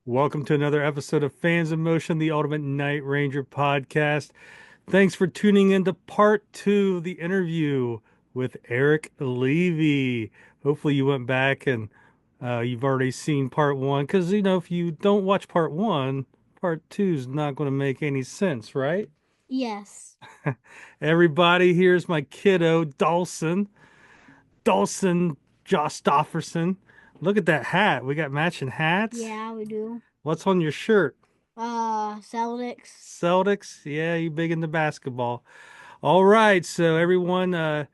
Welcome to another episode of Fans in Motion, the Ultimate Night Ranger podcast. Thanks for tuning in to part two of the interview with Eric Levy. Hopefully, you went back and you've already seen part one because, if you don't watch part one, part two is not going to make any sense, right? Yes. Everybody, here's my kiddo, Dawson. Dawson Jostofferson. Look at that hat. We got matching hats. Yeah, we do. What's on your shirt? Celtics. Celtics, yeah, you big into basketball. All right, so everyone,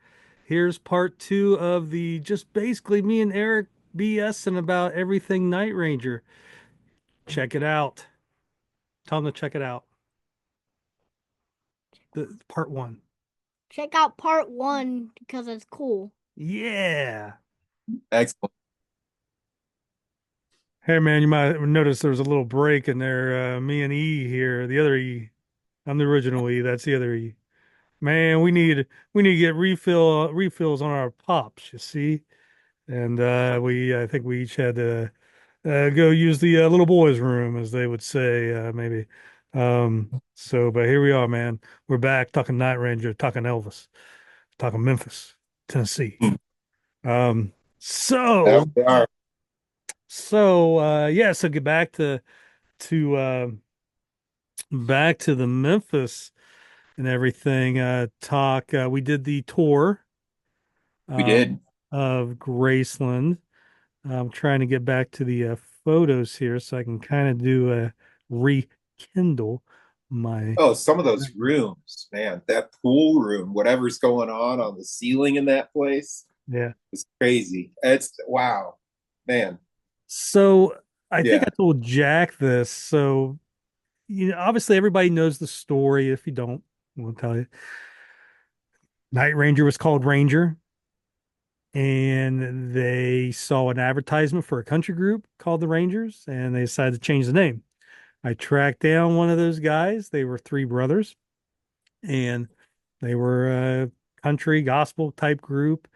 here's part two of the just basically me and Eric BSing about everything Night Ranger. Check it out. Tell them to check it out. The part one. Check out part one because it's cool. Yeah. Excellent. Hey man, you might notice there was a little break in there. Me and E here, the other E. I'm the original E. That's the other E. Man, we need to get refills on our pops. You see. And I think we each had to go use the little boys' room, as they would say, maybe. But here we are, man. We're back talking Night Ranger, talking Elvis, talking Memphis, Tennessee. Hmm. Um, There so, we are. yeah. So get to back to the Memphis and everything. Talk. We did the tour We um, did. of Graceland. I'm trying to get back to the photos here so I can kind of do a rekindle my. Oh, some of those rooms, man, that pool room, whatever's going on the ceiling in that place Yeah. is crazy. It's wow, man. So I think Yeah. I told Jack this. So, obviously everybody knows the story. If you don't, I'll tell you. Night Ranger was called Ranger, and they saw an advertisement for a country group called the Rangers, and they decided to change the name. I tracked down one of those guys. They were three brothers, and they were a country gospel type group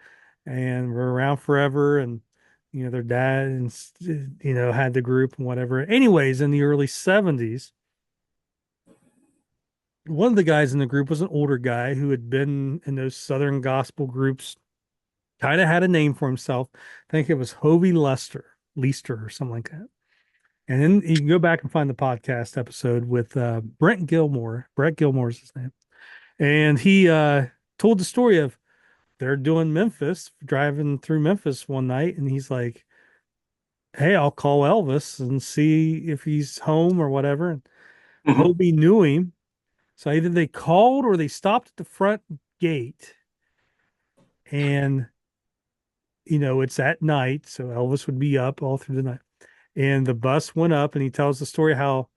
and were around forever. And, their dad and, had the group and whatever. Anyways, in the early 70s, one of the guys in the group was an older guy who had been in those Southern gospel groups, kind of had a name for himself. I think it was Hovey Leicester or something like that. And then you can go back and find the podcast episode with Brent Gilmore. Brett Gilmore's his name. And he told the story of they're doing Memphis, driving through Memphis one night, and he's like, "Hey, I'll call Elvis and see if he's home or whatever." And Mhm. Hobie knew him, so either they called or they stopped at the front gate, and it's at night, so Elvis would be up all through the night. And the bus went up, and he tells the story how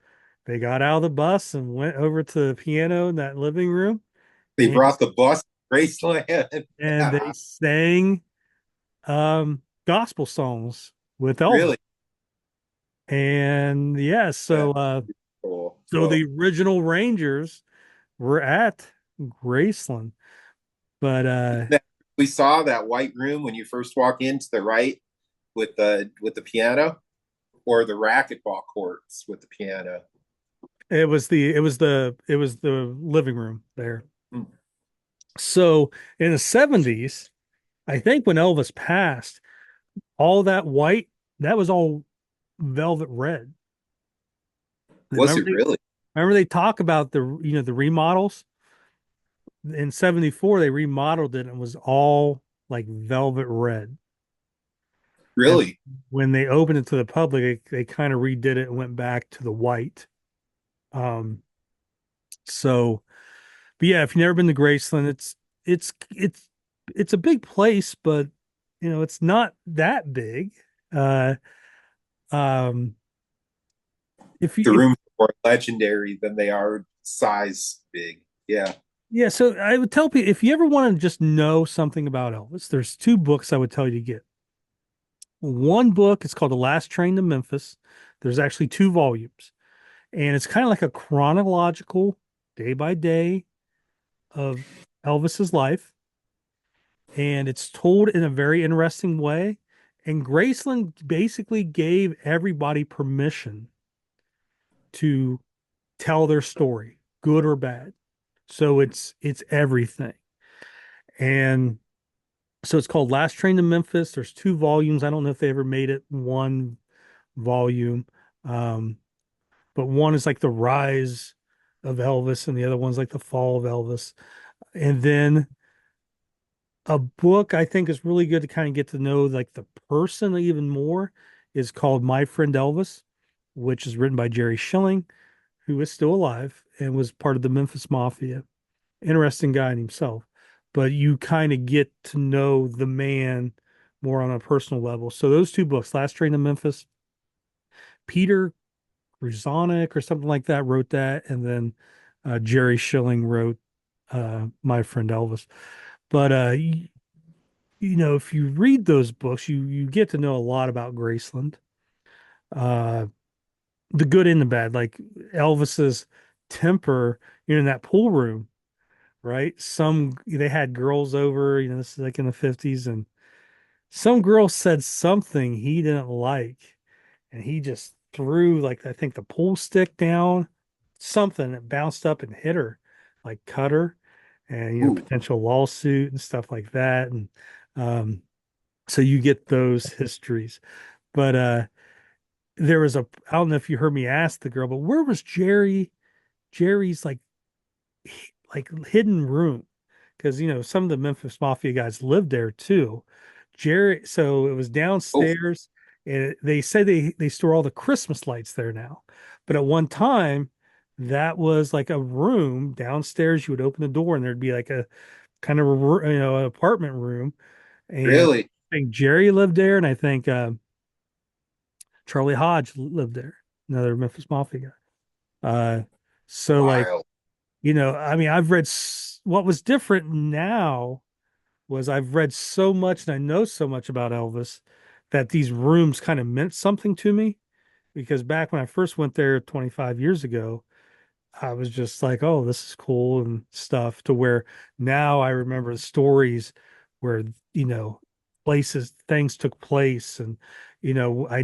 they got out of the bus and went over to the piano in that living room, They and brought the bus to Graceland. they sang gospel songs with Elvis. Really And yeah, yeah, cool. so the Cool. original Rangers were at Graceland. But We saw that white room when you first walk in to the right with the piano or the racquetball courts with the piano. it was the living room there. Hmm. So in the 70s, I think when Elvis passed, all that white, that was all velvet red. Was Remember it really? remember they talk about the remodels in 74, they remodeled it and it was all like velvet red. And Really? when they opened it to the public, they kind of redid it and went back to the white. Um, so, but yeah, if you've never been to Graceland, it's it's a big place, but it's not that big. Uh, um, if you The if rooms are more legendary than they are size big. Yeah. Yeah, so I would tell people if you ever want to just know something about Elvis, there's two books I would tell you to get. One book is called The Last Train to Memphis. There's actually two volumes, and it's kind of like a chronological day by day of Elvis's life, and it's told in a very interesting way. And Graceland basically gave everybody permission. to tell their story, good or bad. So it's everything. And so it's called Last Train to Memphis. There's two volumes. I don't know if they ever made it one volume. Um, but one is like the rise of Elvis, and the other one's like the fall of Elvis. And then a book I think is really good to kind of get to know like the person even more is called My Friend Elvis, which is written by Jerry Schilling, who is still alive and was part of the Memphis Mafia. Interesting guy in himself, but you kind of get to know the man more on a personal level. So those two books, Last Train to Memphis, Peter Gruzonic or something like that wrote that, and then Jerry Schilling wrote My Friend Elvis. But if you read those books, you get to know a lot about Graceland, uh, the good and the bad. Like Elvis's temper, in that pool room, right? Some they had girls over, this is like in the 50s, and some girl said something he didn't like, and he just threw like I think the pool stick down, something that bounced up and hit her, like cut her, and Ooh, potential lawsuit and stuff like that. And um, so you get those histories. But there was I don't know if you heard me ask the girl, but where was Jerry's like hidden room? Because some of the Memphis Mafia guys lived there too. Jerry, so it was oh, downstairs, and they say they store all the Christmas lights there now. But at one time, that was like a room downstairs. You would open the door, and there'd be like a kind of an apartment room. And really? I think Jerry lived there, and I think Charlie Hodge lived there, another Memphis Mafia guy. So like Wild. I mean, what was different now was I've read so much and I know so much about Elvis that these rooms kind of meant something to me because back when I first went there 25 years ago, I was just like, oh, this is cool and stuff to where now I remember the stories where, you know, things took place. And, I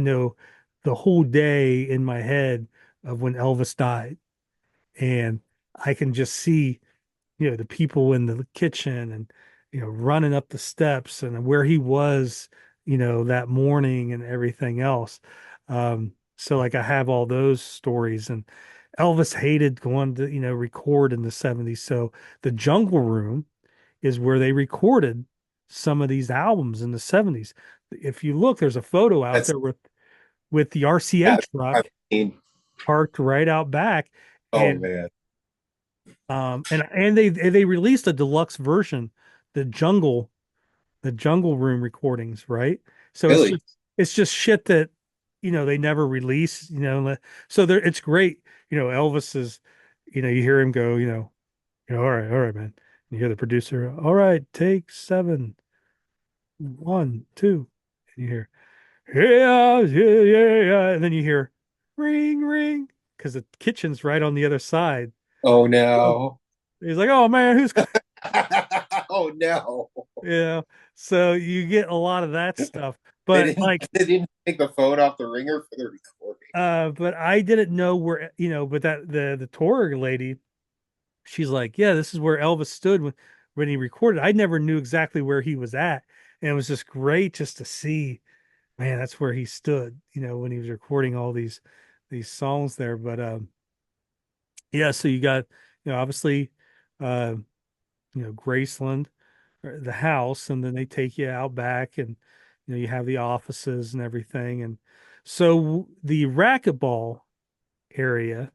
know the whole day in my head of when Elvis died. And I can just see the people in the kitchen and running up the steps and where he was that morning and everything else. So like I have all those stories. And Elvis hated going to record in the 70s, so the Jungle Room is where they recorded some of these albums in the 70s. If you look, there's a photo out That's there with the RCA yeah. I truck mean, parked right out back. oh And man, and they released a deluxe version, the jungle room recordings, right? So really? it's just shit that they never release, so there it's great. Elvis is, you hear him go, all right, man. You hear the producer, all right, take seven, one, two, and you hear, yeah, yeah, yeah, yeah, and then you hear ring, ring, because the kitchen's right on the other side. Oh Oh. no. He's like, oh man, who's Oh no. yeah. So you get a lot of that stuff. But like They didn't take the phone off the ringer for the recording. but I didn't know where, but that the tour lady, she's like, yeah, this is where Elvis stood when he recorded. I never knew exactly where he was at. And it was just great just to see, man, that's where he stood, when he was recording all these songs there. But yeah, so you got, obviously uh, Graceland, or the house, and then they take you out back, and you have the offices and everything. And so the racquetball area,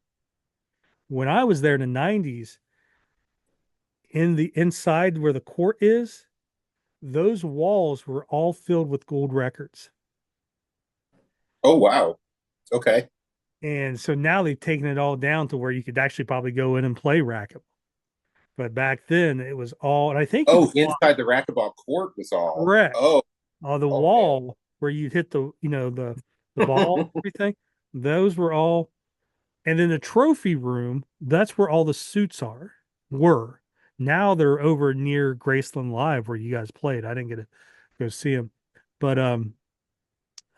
when I was there in the 90s, in the inside where the court is, those walls were all filled with gold records. Oh wow. Okay. And so now they've taken it all down to where you could actually probably go in and play racquetball. But back then it was all, and I think you Oh, could walk. inside the racquetball court was all. Correct. Oh, The oh man. wall where you hit the ball, everything, those were all. And then the trophy room, that's where all the suits were. Now they're over near Graceland Live where you guys played. I didn't get to go see them. But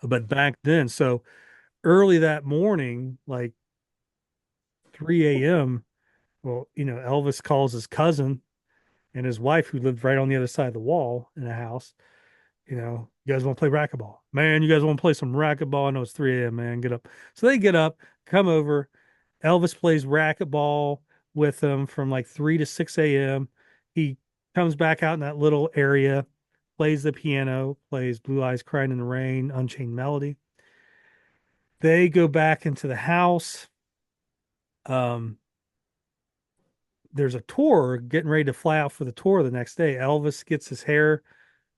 but back then, so early that morning, like 3 a.m., well, Elvis calls his cousin and his wife, who lived right on the other side of the wall in a house. You guys want to play racquetball? Man, you guys want to play some racquetball? I know it's 3 a.m., man. Get up. So they get up, come over. Elvis plays racquetball with them from like 3 to 6 a.m. He comes back out in that little area, plays the piano, plays Blue Eyes Crying in the Rain, Unchained Melody. They go back into the house. Um, there's a tour getting ready to fly out for the tour the next day. Elvis gets his hair,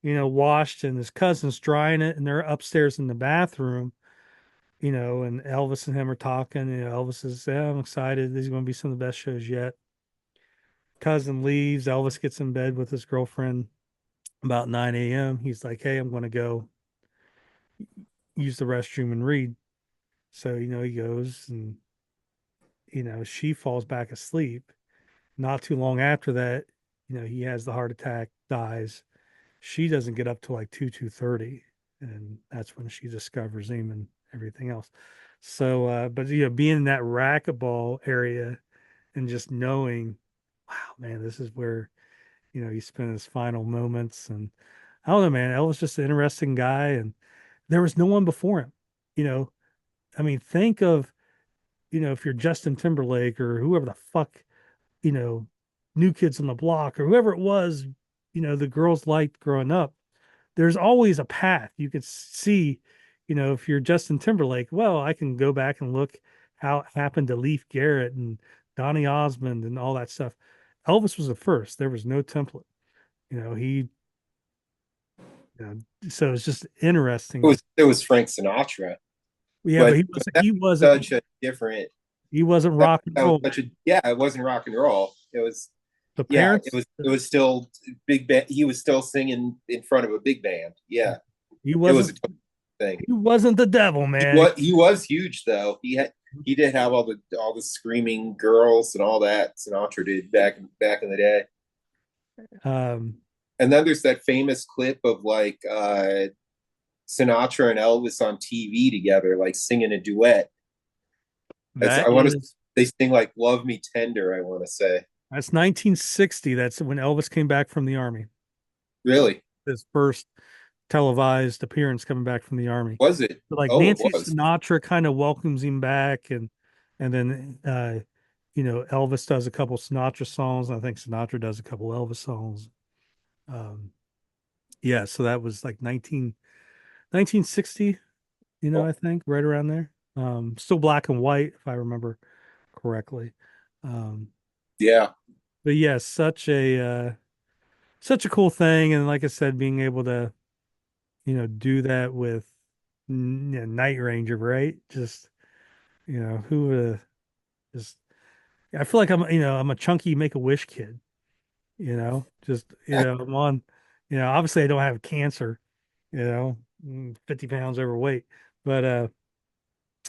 washed, and his cousin's drying it, and they're upstairs in the bathroom, and Elvis and him are talking. Elvis says, "Yeah, I'm excited. These are going to be some of the best shows yet." Cousin leaves. Elvis gets in bed with his girlfriend about 9 a.m. He's like, "Hey, I'm going to go use the restroom and read." So, he goes and, she falls back asleep. Not too long after that, he has the heart attack, dies. She doesn't get up till like 2:30, and that's when she discovers him and everything else. So, but being in that racquetball area and just knowing, wow, man, this is where he spent his final moments. And I don't know, man, Elvis just an interesting guy, and there was no one before him. You know, I mean, think of if you're Justin Timberlake or whoever the fuck, you know, New Kids on the Block or whoever it was, the girls liked growing up. There's always a path you could see. If you're Justin Timberlake, well, I can go back and look how it happened to Leif Garrett and Donny Osmond and all that stuff. Elvis was the first. There was no template. He, so it's just It interesting. was it was Frank Sinatra, Yeah, but but he wasn't. that He was wasn't. such a different. He wasn't That, rock and that was roll. such a yeah. It wasn't rock and roll. It was The yeah. parents. It was still big band. He was still singing in front of a big band. Yeah, He it was wasn't. a total thing. He wasn't the devil, man. He was huge though. He did have all the screaming girls and all that Sinatra did back in the day. Um, And then there's that famous clip of like Sinatra and Elvis on TV together, like singing a duet. that I want to is they sing like "Love Me Tender." I want to say, that's 1960. That's when Elvis came back from the army. really, His first televised appearance coming back from the army. was it? But like Oh, it Nancy was. Sinatra kind of welcomes him back, and then Elvis does a couple Sinatra songs. And I think Sinatra does a couple Elvis songs. Um, yeah, so that was like 1960. I Oh, think right around there. Still black and white, if I remember correctly. Um, yeah, but yeah, such a cool thing, and like I said, being able to do that with Night Ranger, right? Just who would have just I feel like I'm a chunky Make a Wish kid, just I'm on, obviously I don't have cancer, 50 pounds overweight, but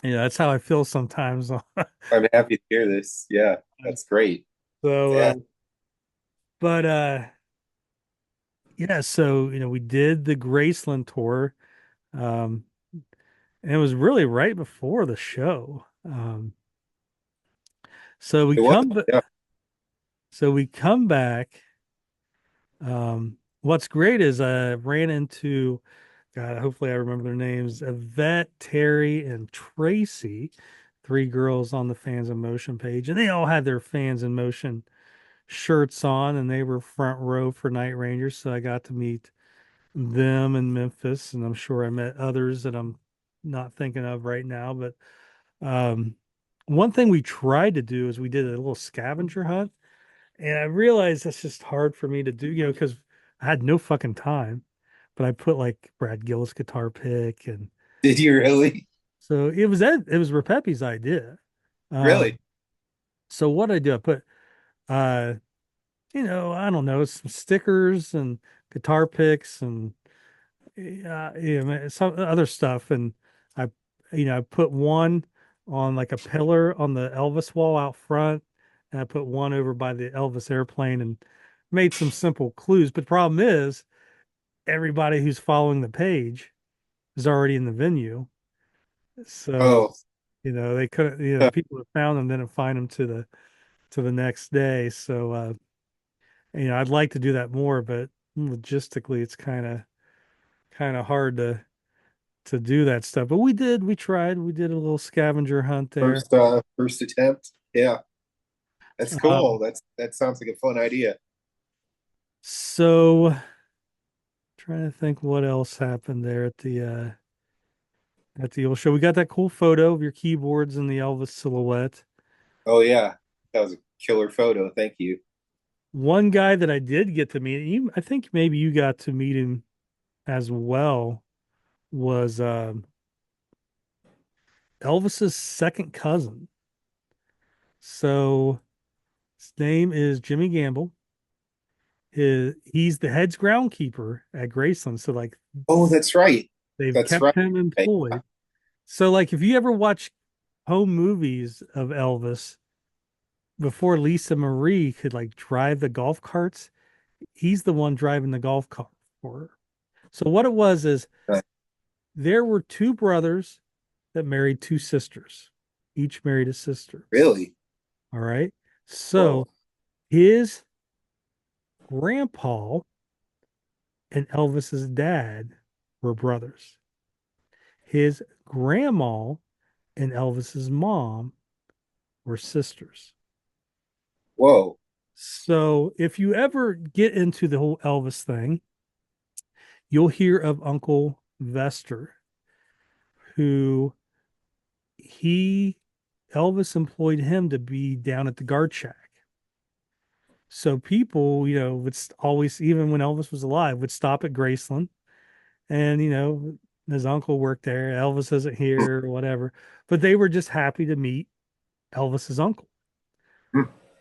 that's how I feel sometimes. I'm happy to hear this. Yeah, that's great. So Yeah, but yeah, so we did the Graceland tour. Um and it was really right before the show. So we it was. come Yeah, so we come back. What's great is I ran into, God, hopefully I remember their names, Yvette, Terry, and Tracy, three girls on the Fans in Motion page, and they all had their Fans in Motion shirts on, and they were front row for Night Rangers. So I got to meet them in Memphis, and I'm sure I met others that I'm not thinking of right now. But um, one thing we tried to do is we did a little scavenger hunt. And I realized that's just hard for me to do, because I had no fucking time. But I put like Brad Gillis guitar pick, and did you really? so it was Repepe's idea. Um, Really? so what I do, I put uh, I don't know, some stickers and guitar picks and some other stuff, and I I put one on like a pillar on the Elvis wall out front, and I put one over by the Elvis airplane, and made some simple clues. But the problem is everybody who's following the page is already in the venue. So, Oh, they couldn't, the people that found them didn't find them to the next day. So, I'd like to do that more, but logistically, it's kind of hard to do that stuff. But we tried. We did a little scavenger hunt there. first attempt. Yeah, that's cool. Um, That sounds like a fun idea. so trying to think what else happened there at the old show. We got that cool photo of your keyboards and the Elvis silhouette. Oh yeah, that was a killer photo. Thank you. One guy that I did get to meet, I think maybe you got to meet him as well, was Elvis's second cousin. So his name is Jimmy Gamble. He's the head's groundkeeper at Graceland. So like Oh, that's right. they've That's kept right. him employed. So like if you ever watch home movies of Elvis before Lisa Marie could like drive the golf carts, he's the one driving the golf cart for her. So what it was is there were two brothers that married two sisters. Each married a sister. Really? All right. So Whoa. his grandpa and Elvis's dad were brothers. His grandma and Elvis's mom were sisters. Whoa. So if you ever get into the whole Elvis thing, you'll hear of Uncle Vester, who he Elvis employed him to be down at the guard shack. So people, would always, even when Elvis was alive, would stop at Graceland, and his uncle worked there. Elvis isn't here or whatever, but they were just happy to meet Elvis's uncle.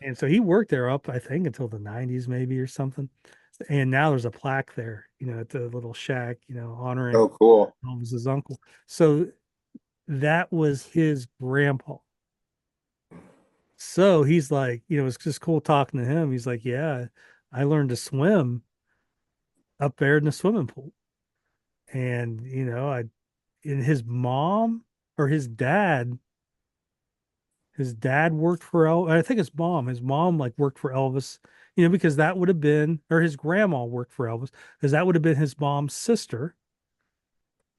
And so he worked there up, I think, until the 90s, maybe or something. And now there's a plaque there, at the little shack, honoring Oh, cool. Elvis's uncle. So that was his grandpa. So he's like, it's just cool talking to him. He's like, yeah, I learned to swim up there in the swimming pool. And, and his mom or his dad worked for I think his mom like worked for Elvis, because that would have been, or his grandma worked for Elvis, because that would have been his mom's sister.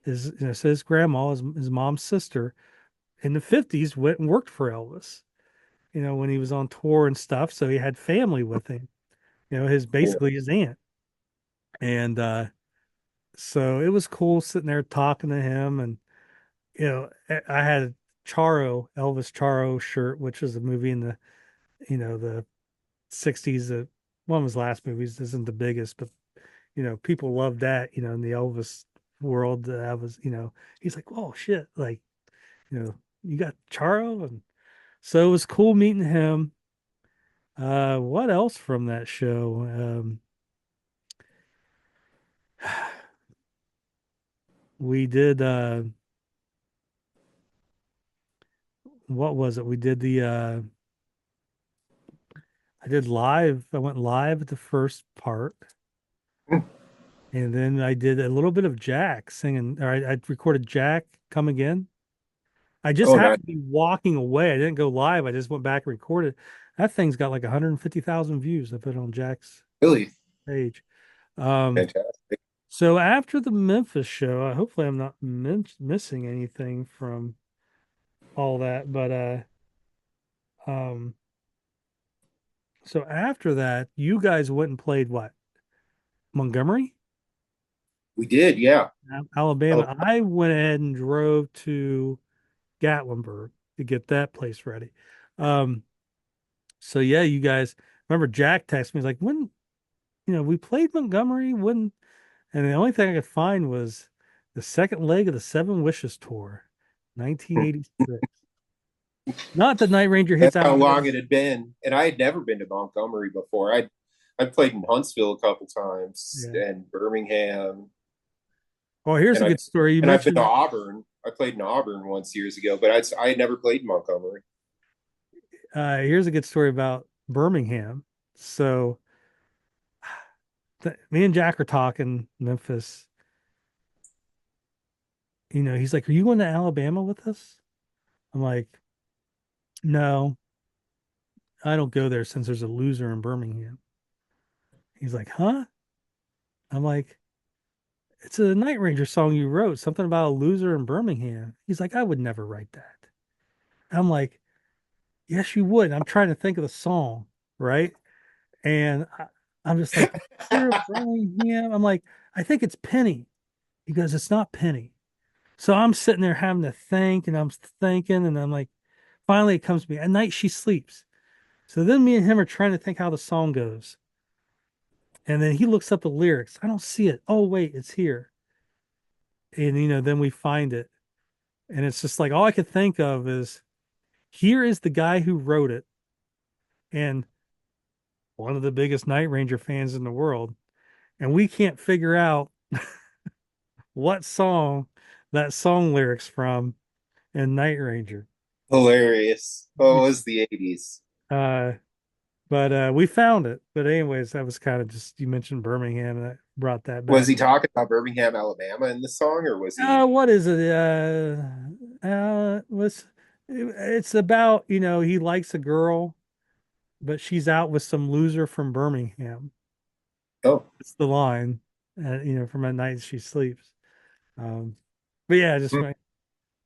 So his grandma, his mom's sister in the 50s went and worked for Elvis, when he was on tour and stuff. So he had family with him, his Cool. basically his aunt. And so it was cool sitting there talking to him. And, I had a Elvis Charo shirt, which was a movie in the 60s. One of his last movies isn't the biggest, but, people loved that, in the Elvis world. That was, he's like, oh shit. Like, you got Charo. And so it was cool meeting him. What else from that show? We did what was it? We did I went live at the first part, and then I did a little bit of Jack singing, or I recorded Jack Come Again. I just Oh, nice. happened to be walking away. I didn't go live. I just went back and recorded. That thing's got like 150,000 views. I put it on Jack's Really page. Um, fantastic. so after the Memphis show, hopefully I'm not missing anything from all that, but um so after that, you guys went and played what? Montgomery, We did, yeah. Oh, Alabama. I went ahead and drove to Gatlinburg to get that place ready. Um, so yeah, you guys remember Jack texted me, he's like, when, we played Montgomery, when, and the only thing I could find was the second leg of the Seven Wishes tour, 1986. Not the Night Ranger hits that's how Alabama. long it had been. And I had never been to Montgomery before. I played in Huntsville a couple times Yeah. and Birmingham, Oh, here's and a I good story. You and I've been to mentioned Auburn. I played in Auburn once years ago, but I had never played in Montgomery. here's a good story about Birmingham. So me and Jack are talking Memphis, he's like, "Are you going to Alabama with us?" I'm like, "No, I don't go there since there's a loser in Birmingham." He's like, "Huh?" I'm like, "It's a Night Ranger song you wrote, something about a loser in Birmingham." He's like, "I would never write that." I'm like, "Yes, you would." I'm trying to think of the song, right? And I'm just like, "Loser in Birmingham." I'm like, "I think it's Penny." He goes, "It's not Penny." So I'm sitting there having to think, and I'm thinking, and I'm like, finally it comes to me. At night she sleeps. So then me and him are trying to think how the song goes. And then he looks up the lyrics. I don't see it. Oh, wait, it's here. And, then we find it. And it's just like, all I could think of is here is the guy who wrote it and one of the biggest Night Ranger fans in the world. And we can't figure out what song that song lyrics from in Night Ranger. Hilarious. Oh, it was the 80s. Uh, but we found it. But anyways, that was kind of just you mentioned Birmingham and that brought that Was back. he talking about Birmingham, Alabama in the song, or was he? What is it? Was it's about, he likes a girl, but she's out with some loser from Birmingham. Oh, It's the line, from at night she sleeps. Um, but yeah, just hmm. when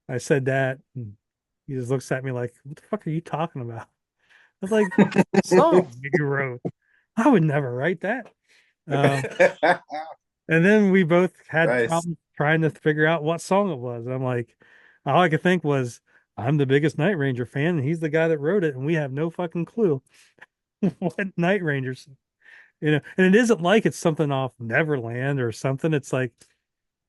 I said that, and he just looks at me like, "What the fuck are you talking about?" I was like, "Song you wrote. I would never write that." Um, And then we both had Nice. problems trying to figure out what song it was. I'm like, all I could think was, I'm the biggest Night Ranger fan, and he's the guy that wrote it, and we have no fucking clue what Night Rangers, And it isn't like it's something off Neverland or something. It's like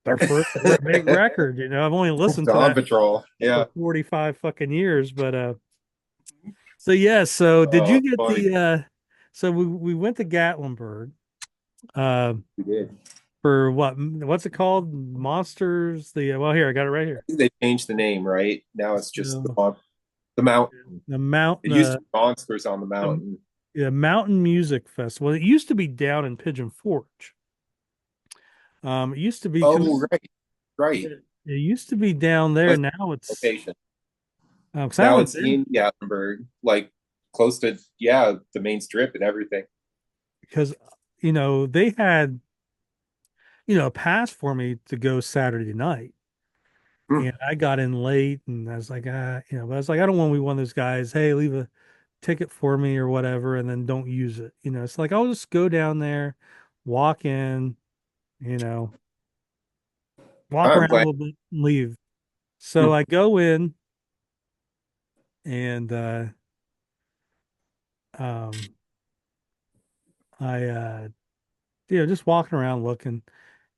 their first big record. I've only listened to Dawn that Patrol. for Yeah. 45 fucking years, but so yeah. So did Oh, you get funny. so we went to Gatlinburg. Uh, We did. for what's it called? Monsters. Well, here I got it right here. They changed the name, right? Now it's just So the mountain. the mountain, It used to be Monsters on the the Mountain. yeah, Mountain Music Festival. It used to be down in Pigeon Forge. It used to be because Oh, right, right. it used to be down there. That's Now the it's location. 'cause I Now haven't it's been in Gatlinburg, like close to, yeah, the main strip and everything. because they had a pass for me to go Saturday night. Hmm. And I got in late and I was like, but I was like, I don't want to be one of those guys, hey, leave a ticket for me or whatever, and then don't use it. It's like I'll just go down there, walk in, you know, walk I'm around a glad. little bit and leave. So Hmm. I go in and um I just walking around looking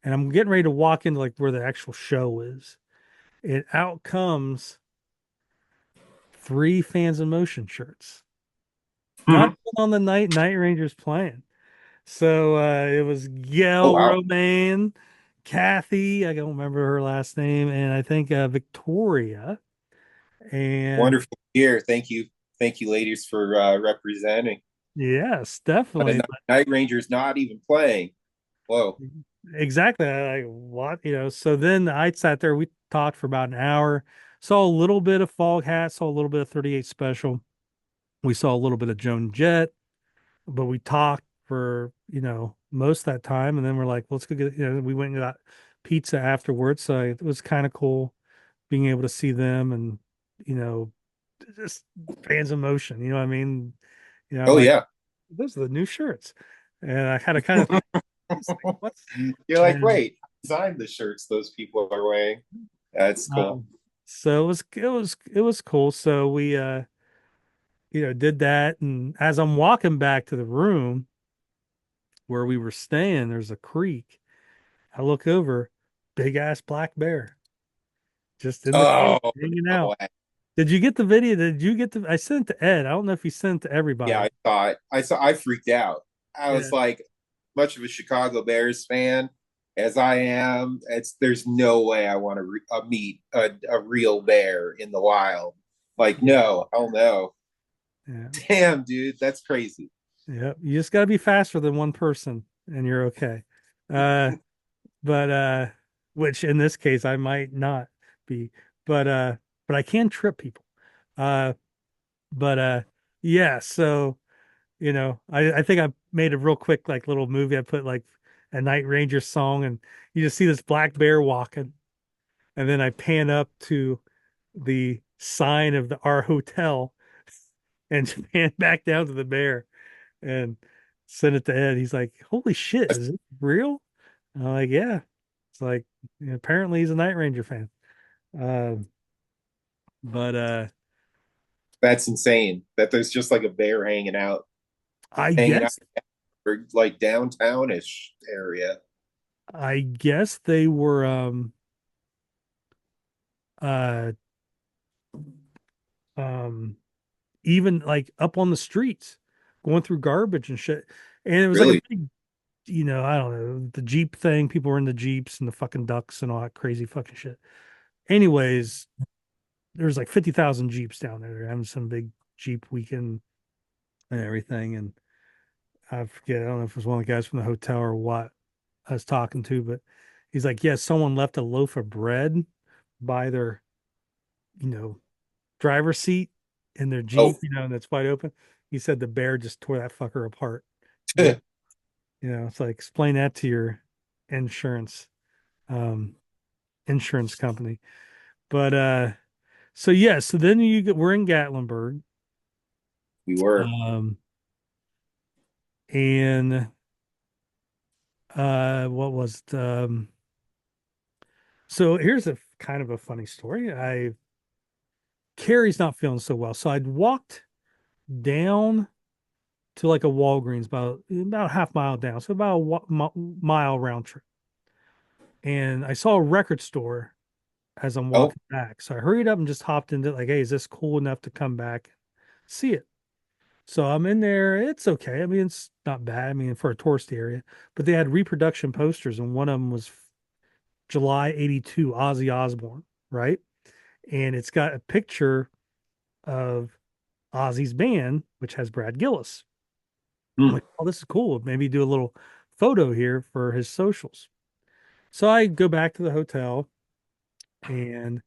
and I'm getting ready to walk into like where the actual show is. And out comes three Fans in Motion shirts. Not Hmm. even on the Night Rangers playing. So it was Oh, Gail wow. Romaine, Kathy, I don't remember her last name, and I think Victoria. And Wonderful here. Thank you. Thank you, ladies, for representing. yes, But definitely. a Night Ranger's not even playing. Whoa. Exactly. Like what, so then I sat there, we talked for about an hour, saw a little bit of Fog Hat, saw a little bit of 38 Special. We saw a little bit of Joan Jett, but we talked for, most of that time. And then we're like, let's go get, we went and got pizza afterwards. So it was kind of cool being able to see them and, you know, just Fans of Motion, you know what I mean? I'm Oh, like, yeah. those are the new shirts. And I had to kind of think, these things, what's, You're like, and, wait, design the shirts those people are wearing. That's cool. so it was cool. So we, did that. And as I'm walking back to the room where we were staying, there's a creek. I look over, big ass black bear just in the Oh, creek hanging no out. way. Did you get the video? Did you get I sent it to Ed. I don't know if he sent it to Yeah, everybody. I thought I freaked out. I Yeah. was like, much of a Chicago Bears fan as I am, there's no way I want to meet a real bear in the wild. Like, Yeah. no, hell no. Yeah. Damn, dude, that's crazy. Yeah. You just got to be faster than one person and you're okay. Uh, but which in this case I might not be, but but I can trip people. Uh, but yeah, so I think I made a real quick like little movie. I put like a Night Ranger song, and you just see this black bear walking, and then I pan up to the sign of our hotel and pan back down to the bear and send it to Ed. He's like, "Holy shit, is it real?" I'm like, "Yeah." It's like apparently he's a Night Ranger fan. Um, but That's insane. That there's just like a bear I hanging out guess for like downtownish area. I guess they were uh um even like up on the streets going through garbage and shit. And it was like a Really? big, I don't know, the Jeep thing. People were in the Jeeps and the fucking ducks and all that crazy fucking shit. Anyways, there's like 50,000 Jeeps down there. They're having some big Jeep weekend and everything. And I forget, I don't know if it was one of the guys from the hotel or what I was talking to, but he's like, yeah, someone left a loaf of bread by their, you know, driver's seat in their Oh, Jeep, and it's wide open. He said the bear just tore that fucker apart. But, it's like explain that to your insurance, um, insurance company. But so yeah, so then we're in Gatlinburg. we were. Um, and what was it? So here's a kind of a funny story. Carrie's not feeling so well. So I'd walked down to like a Walgreens about a half mile down, so about a mile round trip. And I saw a record store as I'm Oh, walking back. So I hurried up and just hopped into like, hey, is this cool enough to come back, see it? So I'm in there. It's okay. I mean, it's not bad. I mean, for a tourist area, but they had reproduction posters, and one of them was July '82, Ozzy Osbourne, right? And it's got a picture of Ozzy's band, which has Brad Gillis. I'm hmm. like, oh, this is cool. Maybe do a little photo here for his socials. So I go back to the hotel and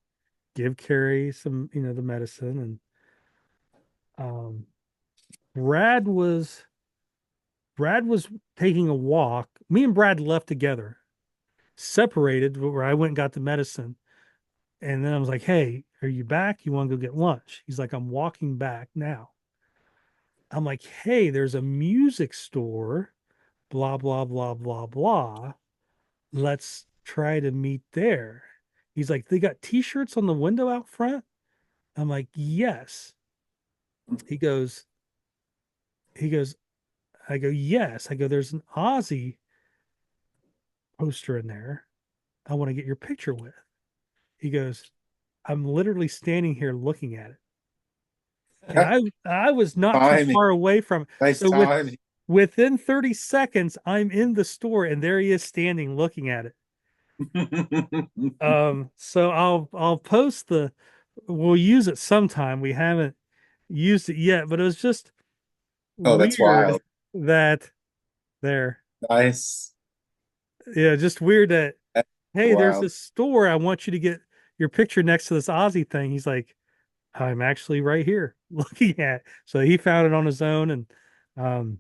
give Carrie some, the medicine. And um, Brad was Brad was taking a walk. Me and Brad left together, separated where I went and got the medicine. And then I was like, hey, are you back? You want to go get lunch? He's like, I'm walking back now. I'm like, hey, there's a music store, blah, blah, blah, blah, blah. Let's try to meet there. He's like, they got t-shirts on the window out front. I'm like, yes. He goes, he goes, I go, yes. I go, there's an Aussie poster in there. I want to get your picture with. He goes, I'm literally standing here looking at it. And I was not too Timing. far away from it. Nice So timing. within 30 seconds, I'm in the store and there he is standing looking at it. So I'll post we'll use it sometime. We haven't used it yet, but it was just Oh, that's weird wild. that there. Nice. Yeah, just weird that, That's hey, there's wild. this store. I want you to get your picture next to this Aussie thing. He's like, I'm actually right here looking at. So he found it on his own, and um,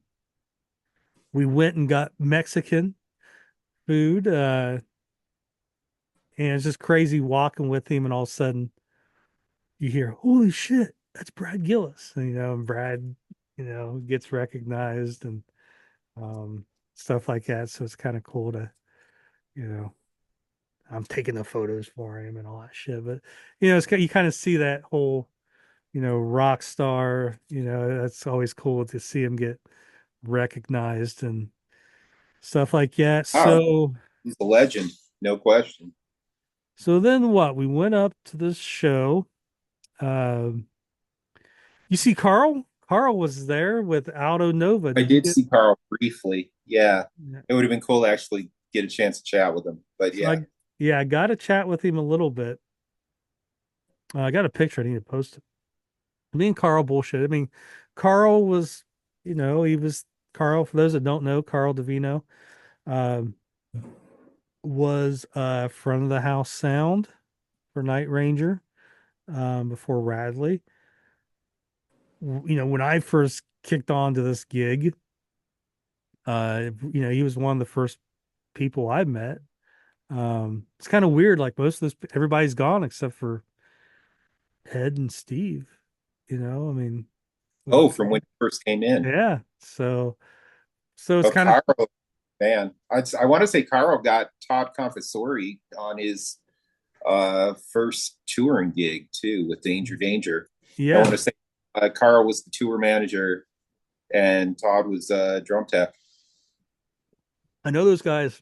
we went and got Mexican food. And it's just crazy walking with him, and all of a sudden you hear, "Holy shit, that's Brad Gillis!" And Brad, gets recognized and um, stuff like that. So it's kind of cool to, you know, I'm taking the photos for him and all that shit. But you kind of see that whole, rock star. That's always cool to see him get recognized and stuff like that. Wow. So He's a legend. No question. then what? We went up to this show. Um, you see Carl? Carl was there with Aldo Nova. I Did you did get? see Carl briefly. Yeah. Yeah. It would have been cool to actually get a chance to chat with him. But So yeah. yeah, I got to chat with him a little bit. I got a picture. I need to post it. Me and Carl bullshit. I mean, Carl was, he was Carl. For those that don't know, Carl Davino. Um, was front of the house sound for Night Ranger before Radley. When I first kicked on to this gig, he was one of the first people I met. It's kind of weird, like most of this, everybody's gone except for Ed and Steve. I mean, Oh, from when you first came in. yeah. So it's But kind of Carl, man, I want to say Carl got Todd Confessori on his first touring gig too with Danger Danger. I want yeah. to say Carl was the tour manager and Todd was drum tech. I know those guys,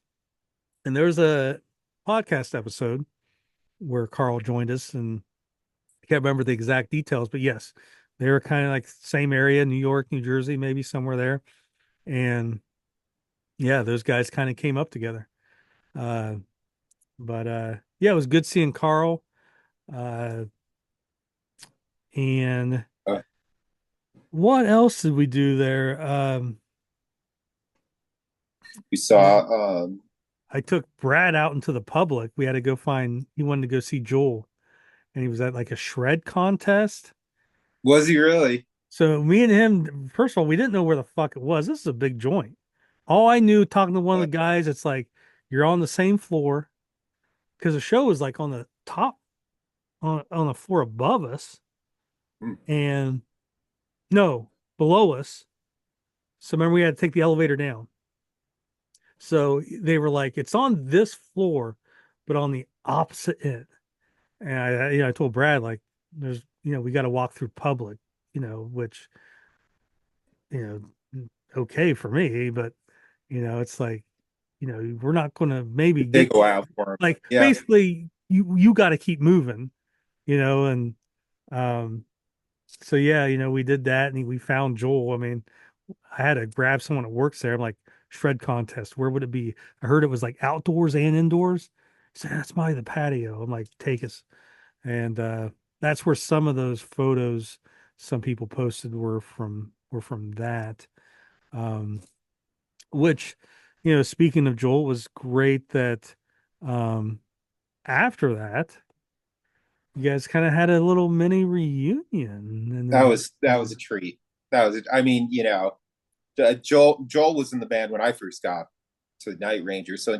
and there's a podcast episode where Carl joined us, and I can't remember the exact details, but yes, they were kind of like same area, New York, New Jersey, maybe somewhere there. And yeah, those guys kind of came up together. Uh, but yeah, it was good seeing Carl. Uh, and Uh, what else did we do there? we Uh, saw I took Brad out into the public. We had to go he wanted to go see Joel, and he was at like a shred contest. was he really? So me and him, first of all, we didn't know where the fuck it was. This is a big joint. All I knew talking to one of Uh, the guys, it's like you're on the same floor because the show was like on the top on the floor above us hmm. and no, below us. So remember we had to take the elevator down. So they were like, it's on this floor, but on the opposite end. And I told Brad like, we got to walk through public, which okay for me, but it's like, we're not going to maybe They get go out for him. like Yeah, basically you got to keep moving, and um, so yeah, we did that and we found Joel. I mean, I had to grab someone that works there. I'm like, shred contest, where would it be? I heard it was like outdoors and indoors. He said, that's probably the patio. I'm like, take us. And that's where some of those photos some people posted were from that. Um, which, speaking of Joel, was great that um after that, you guys kind of had a little mini reunion and that was a treat. I mean, Joel was in the band when I first got to Night Ranger. So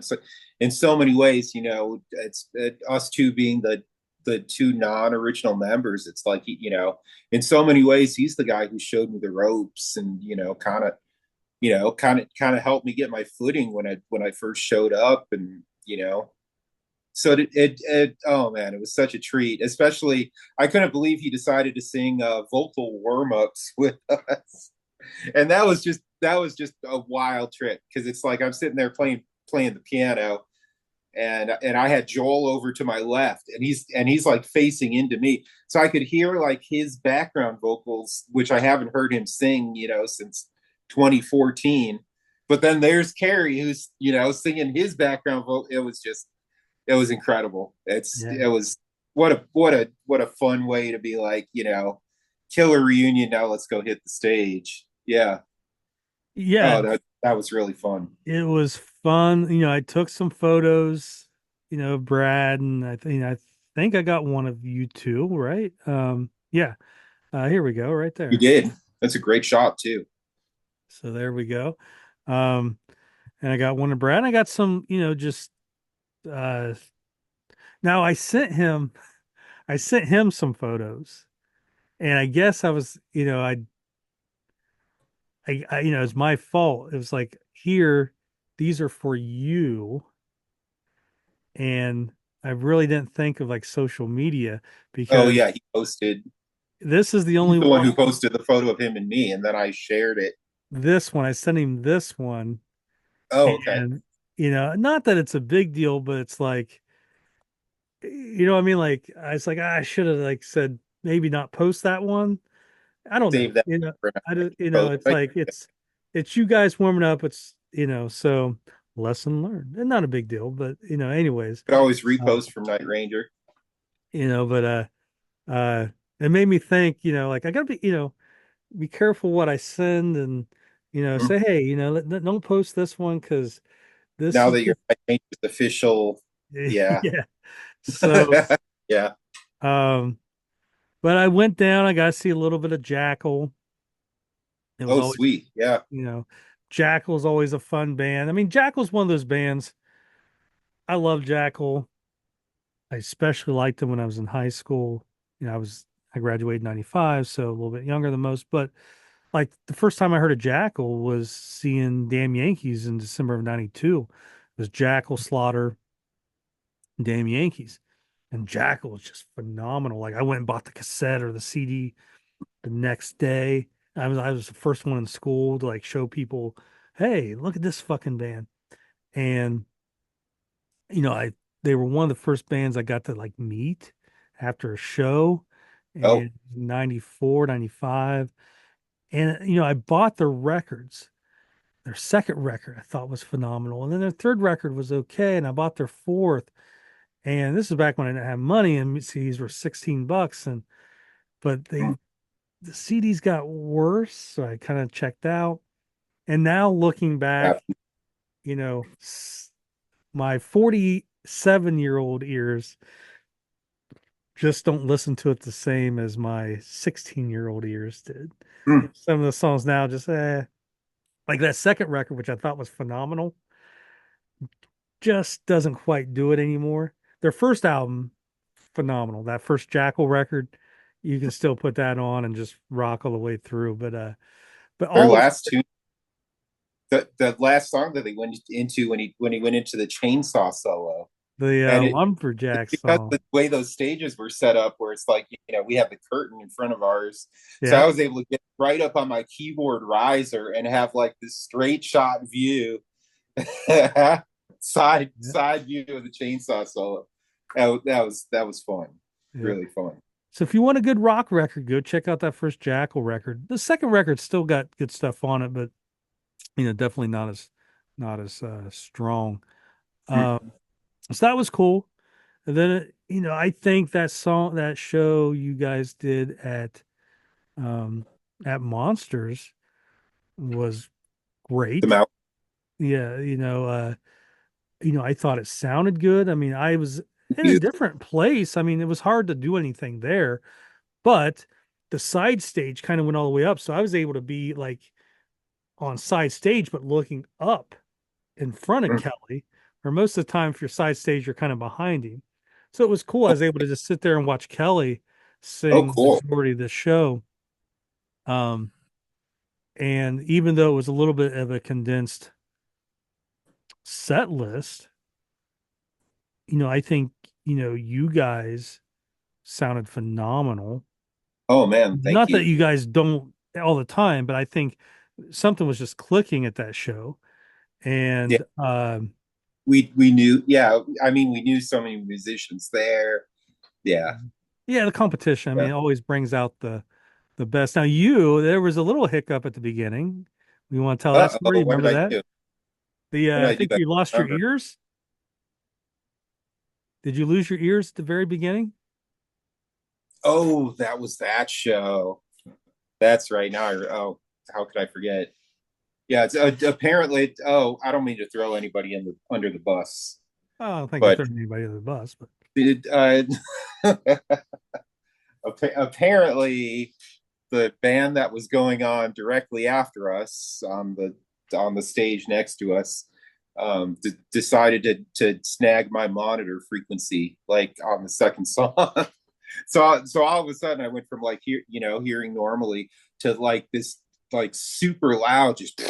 in so many ways, us two being the two non-original members. It's like in so many ways, he's the guy who showed me the ropes and kind of helped me get my footing when I first showed up, and so oh man, it was such a treat. Especially, I couldn't believe he decided to sing vocal warm-ups with us, and that was just a wild trip because it's like I'm sitting there playing the piano, and I had Joel over to my left, and he's like facing into me, so I could hear like his background vocals, which I haven't heard him sing, since 2014. But then there's Carrie, who's singing his background vocal. It was incredible. yeah. It was what a fun way to be like, killer reunion. Now let's go hit the stage. Yeah. Yeah, Oh, that was really fun. it was fun. I took some photos, of Brad, and I think I got one of you too, right? Yeah. Here we go, right You there. did. That's a great shot too. So there we go. Um, and I got one of Brad. I got some, just uh now I sent him some photos. And I guess I was, it's my fault. It was like, here, these are for you. And I really didn't think of like social media Oh because yeah, he posted. this is the He's only the one one. who posted the photo of him and me, and then I shared it. This one, I sent him this one. Oh, okay. And, not that it's a big deal, but it's like, what I mean? Like, I was like, I should have like said, maybe not post that one. I don't know. Save that for I don't, post. it's like, it's you guys warming up. It's, so lesson learned and not a big deal, but, anyways, Could always uh, repost from Night Ranger. but, uh, it made me think, like I gotta be, be careful what I send and, Mhm. say, hey, don't post this one because this Now is that you're Changes official. Yeah. Yeah. So, Yeah. um, but I went down, I got to see a little bit of Jackal. It was Oh, always, sweet. Yeah. you know, Jackal's always a fun band. I mean, Jackal's one of those bands. I love Jackal. I especially liked them when I was in high school. I graduated in 95, so a little bit younger than most, but like the first time I heard of Jackal was seeing Damn Yankees in December of 92. It was Jackal, Slaughter, Damn Yankees. And Jackal was just phenomenal. Like I went and bought the cassette or the CD the next day. I was the first one in school to like show people, hey, look at this fucking band. And I they were one of the first bands I got to like meet after a show Oh, in 94, 95. And I bought their records. Their second record I thought was phenomenal. And then their third record was okay. And I bought their fourth. And this is back when I didn't have money and CDs were $16. But the CDs got worse. So I kind of checked out. And now looking yeah. back, you know, my 47-year-old ears just don't listen to it the same as my 16-year-old ears did. Hmm. Some of the songs now just like that second record, which I thought was phenomenal, just doesn't quite do it anymore. Their first album, phenomenal. That first Jackal record, you can still put that on and just rock all the way through. But Their all of last two, the last song that they went into when he went into the chainsaw solo, the and it's Lumberjack because song, the way those stages were set up, where it's like we have the curtain in front of ours, so yeah, I was able to get right up on my keyboard riser and have like this straight shot view, side view of the chainsaw solo. That was fun, yeah. really fun. So if you want a good rock record, go check out that first Jackal record. The second record still got good stuff on it, but definitely not as strong. Hmm. Um, so that was cool. And then I think that show you guys did um at Monsters was The great. Mount. Yeah, I thought it sounded good. I mean, I was in a different place. I mean, it was hard to do anything there, but the side stage kind of went all the way up. So I was able to be like on side stage, but looking up in front of Kelly, or most of the time, if you're side stage, you're kind of behind him. So it was cool. I was able to just sit there and watch Kelly Oh, sing the cool. majority of the show. Um, and even though it was a little bit of a condensed set list, I think, you guys sounded phenomenal. Oh man, thank Not that you. you guys don't all the time, but I think something was just clicking at that show. Yeah, And we knew. Yeah, I mean, we knew so many musicians there. Yeah, yeah, the competition, I mean, yeah. it always brings out the best. Now, there was a little hiccup at the beginning. You want to tell that story? Oh, You what did remember I that? do? What did I I do? think I you lost your remember. ears. Did you lose your ears at the very beginning? Oh, that was that show. That's right. Oh, how could I forget? Yeah, it's apparently. Oh, I don't mean to throw anybody under the bus, Oh, I don't think you're but throwing anybody under the bus, but it, apparently the band that was going on directly after us on the stage next to us decided to snag my monitor frequency like on the second song. So all of a sudden I went from like hearing normally to like this like super loud, just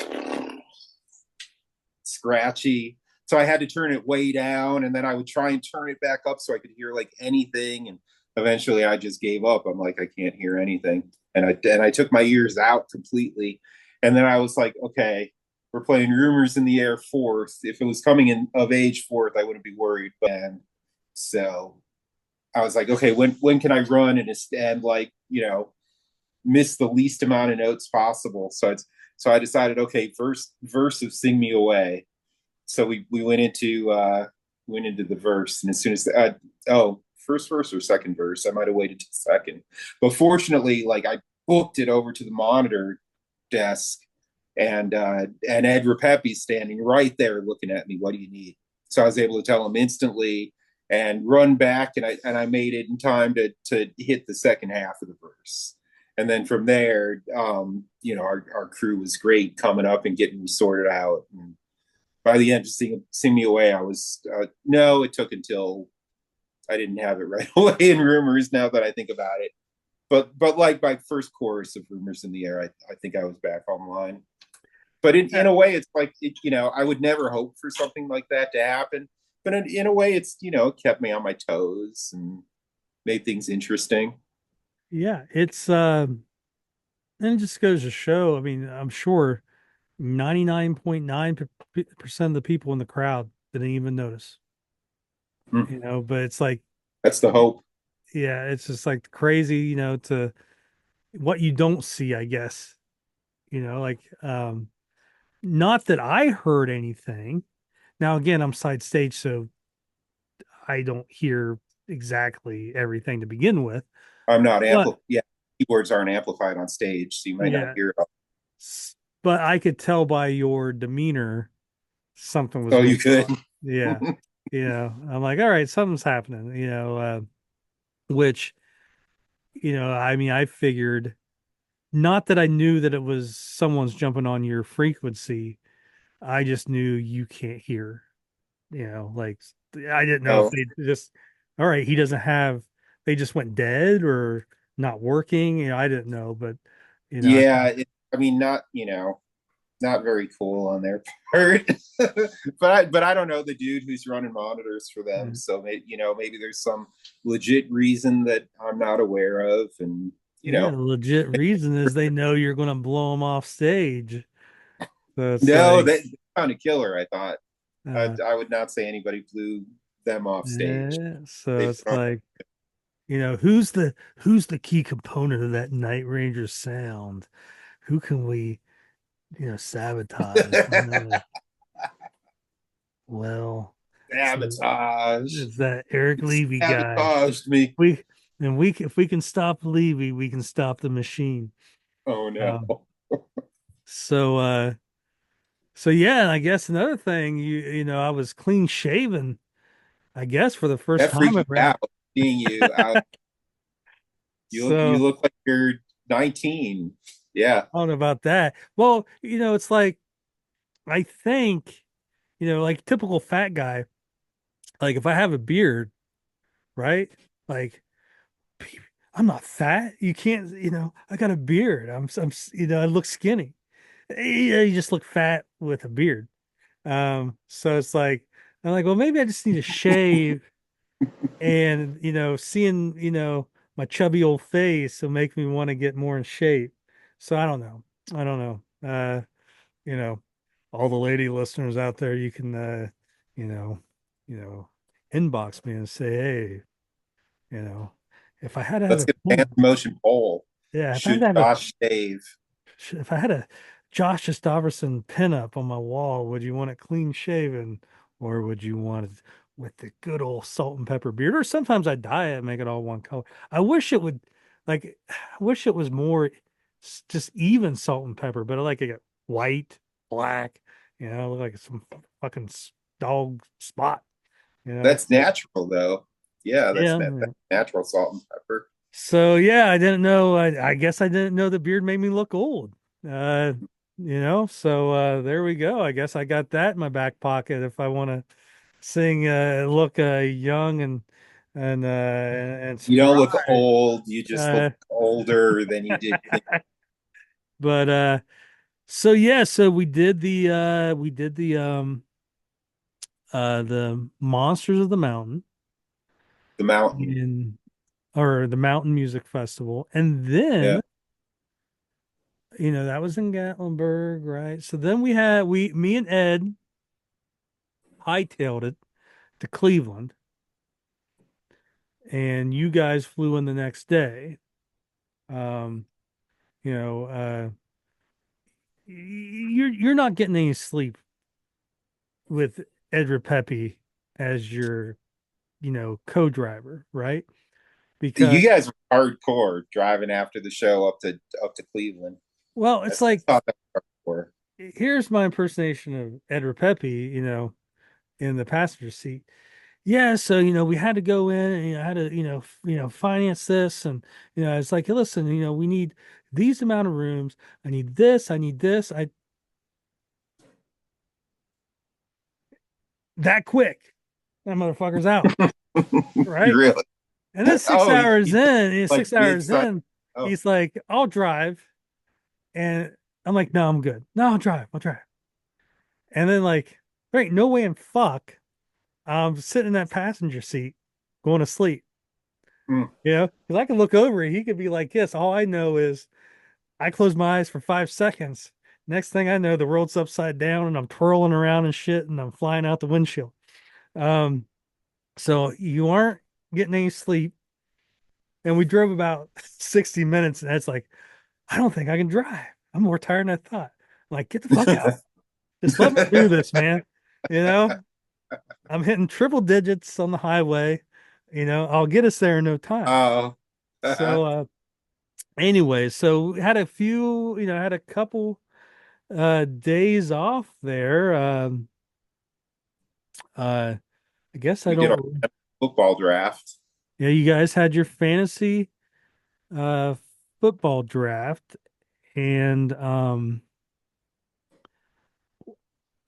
scratchy. So I had to turn it way down, and then I would try and turn it back up so I could hear like anything. And eventually, I just gave up. I'm like, I can't hear anything, and I took my ears out completely. And then I was like, okay, we're playing Rumors in the Air fourth. If it was coming in of age fourth, I wouldn't be worried. And so I was like, okay, when can I run and like miss the least amount of notes possible? So I decided, okay, first verse of "Sing Me Away." So we went into the verse, and as soon as first verse or second verse, I might have waited to second, but fortunately, like I booked it over to the monitor desk, and Ed Repepe's standing right there looking at me. What do you need? so I was able to tell him instantly and run back, and I made it in time to hit the second half of the verse. And then from there, our crew was great coming up and getting me sorted out. And by the end, just seeing me away, I was no. It took until I didn't have it right away in Rumors. Now that I think about it, but like my first chorus of Rumors in the Air, I think I was back online. But in a way, it's like I would never hope for something like that to happen. But in a way, it's kept me on my toes and made things interesting. Yeah, it's and it just goes to show, I mean, I'm sure 99.9% of the people in the crowd didn't even notice, Mm. but it's like, That's the hope. yeah, it's just like crazy, to what you don't see, I guess, like, not that I heard anything. Now, again, I'm side stage, so I don't hear exactly everything to begin with, I'm not but Yeah, keyboards aren't amplified on stage, so you might not yeah, hear. but I could tell by your demeanor something was Oh, going you could. on. Yeah. I'm like, all right, something's happening, which, I mean, I figured not that I knew that it was someone's jumping on your frequency. I just knew you can't hear, like I didn't know if Oh, they just, all right, he doesn't have, they just went dead or not working. I didn't know, but, I yeah. I mean, not very cool on their part. But I don't know the dude who's running monitors for them. yeah, So maybe there's some legit reason that I'm not aware of, and yeah, the legit reason is they know you're going to blow them off stage. So it's no, like, that kind of killer. I thought uh, I would not say anybody blew them off stage. yeah, so They it's like, who's the key component of that Night Ranger sound? Who can we, sabotage? Well, so sabotage it's that Eric Levy guy. sabotaged me. We if we can stop Levy, we can stop the machine. Oh no, Um, so so yeah, and I guess another thing, I was clean shaven, I guess for the first that time freaked me ever. out. Seeing you out, you So look like you're 19. Yeah. I don't know about that. Well, it's like I think, like typical fat guy, like if I have a beard, right? Like I'm not fat. You can't, I got a beard. I look skinny. You just look fat with a beard. So it's like, I'm like, well, maybe I just need to shave and, seeing, my chubby old face will make me want to get more in shape. So I don't know. I don't know. You know, all the lady listeners out there, you can, you know, you know, inbox me and say, hey, you know, if I had had Let's a get a full, dance motion poll. yeah, if I had Should to have a, Josh shave? if I had a Josh Christopherson pinup on my wall, would you want it clean shaven or would you want it with the good old salt and pepper beard? Or sometimes I dye it and make it all one color. I wish it would, like, I wish it was more just even salt and pepper, but I like it white, black, look like some fucking dog spot, you know? That's natural though. Yeah, Yeah. that's natural salt and pepper. So yeah, I didn't know. I guess I didn't know the beard made me look old. So there we go. I guess I got that in my back pocket if I want to sing look young and You don't spry. look old. You just look Uh older than you did. but so yeah, so we did the Monsters of the Mountain The mountain. in or the Mountain Music Festival. And Yeah. then that was in Gatlinburg, right? So then me and Ed hightailed it to Cleveland, and you guys flew in the next day. Um, you know, you're not getting any sleep with Ed Repepi as your, co-driver, right? Because You guys were hardcore driving after the show up to Cleveland. well, it's I like thought that was hardcore. here's my impersonation of Ed Repepi, in the passenger seat. Yeah, so we had to go in and had to finance this, and it's like, listen, we need these amount of rooms. I need this. I need this. I that quick. That motherfucker's out, right? Really? And then six Oh, hours he's in, like 6 hours mid-size. in, Oh, he's like, I'll drive. And I'm like, no, I'm good. No, I'll drive. I'll drive. And then like, there ain't no way in fuck I'm sitting in that passenger seat going to sleep. mm. Because I can look over it. He could be like this. All I know is I close my eyes for 5 seconds. Next thing I know, the world's upside down and I'm twirling around and shit and I'm flying out the windshield. Um, so you aren't getting any sleep. And we drove about 60 minutes, and that's like, I don't think I can drive. I'm more tired than I thought. I'm like, get the fuck out. Just let me do this, man. You know, I'm hitting triple digits on the highway. I'll get us there in no time. Oh, So, anyway, so had a few, had a couple days off there. Uh, I guess I we did our don't, football draft. yeah, you guys had your fantasy uh football draft, and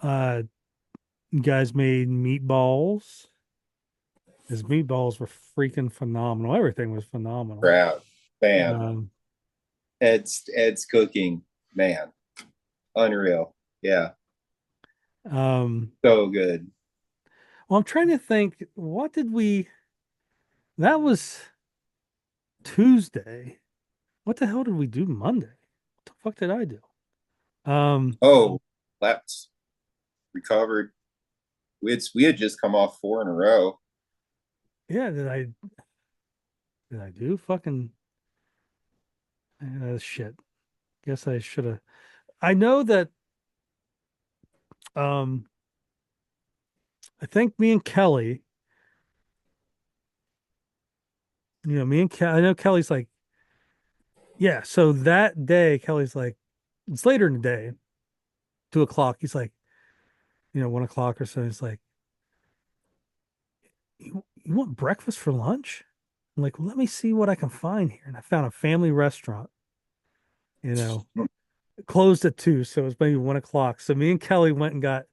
uh you guys made meatballs. His meatballs were freaking phenomenal. Everything was phenomenal. Draft, man. Um, Ed's cooking, man, unreal. Yeah, um, so good. well, I'm trying to think, what did we, that was Tuesday. What the hell did we do Monday? What the fuck did I do? Um, Oh, leapt, recovered. We had just come off four in a row. yeah, did I do fucking shit? Guess I should have. I know that, um, I think me and Kelly, me and Kelly, I know Kelly's like, yeah, so that day, Kelly's like, it's later in the day, 2 o'clock. He's like, 1 o'clock or so. He's like, you want breakfast for lunch? I'm like, well, let me see what I can find here. And I found a family restaurant, you know, closed at 2. So it was maybe 1 o'clock. So me and Kelly went and got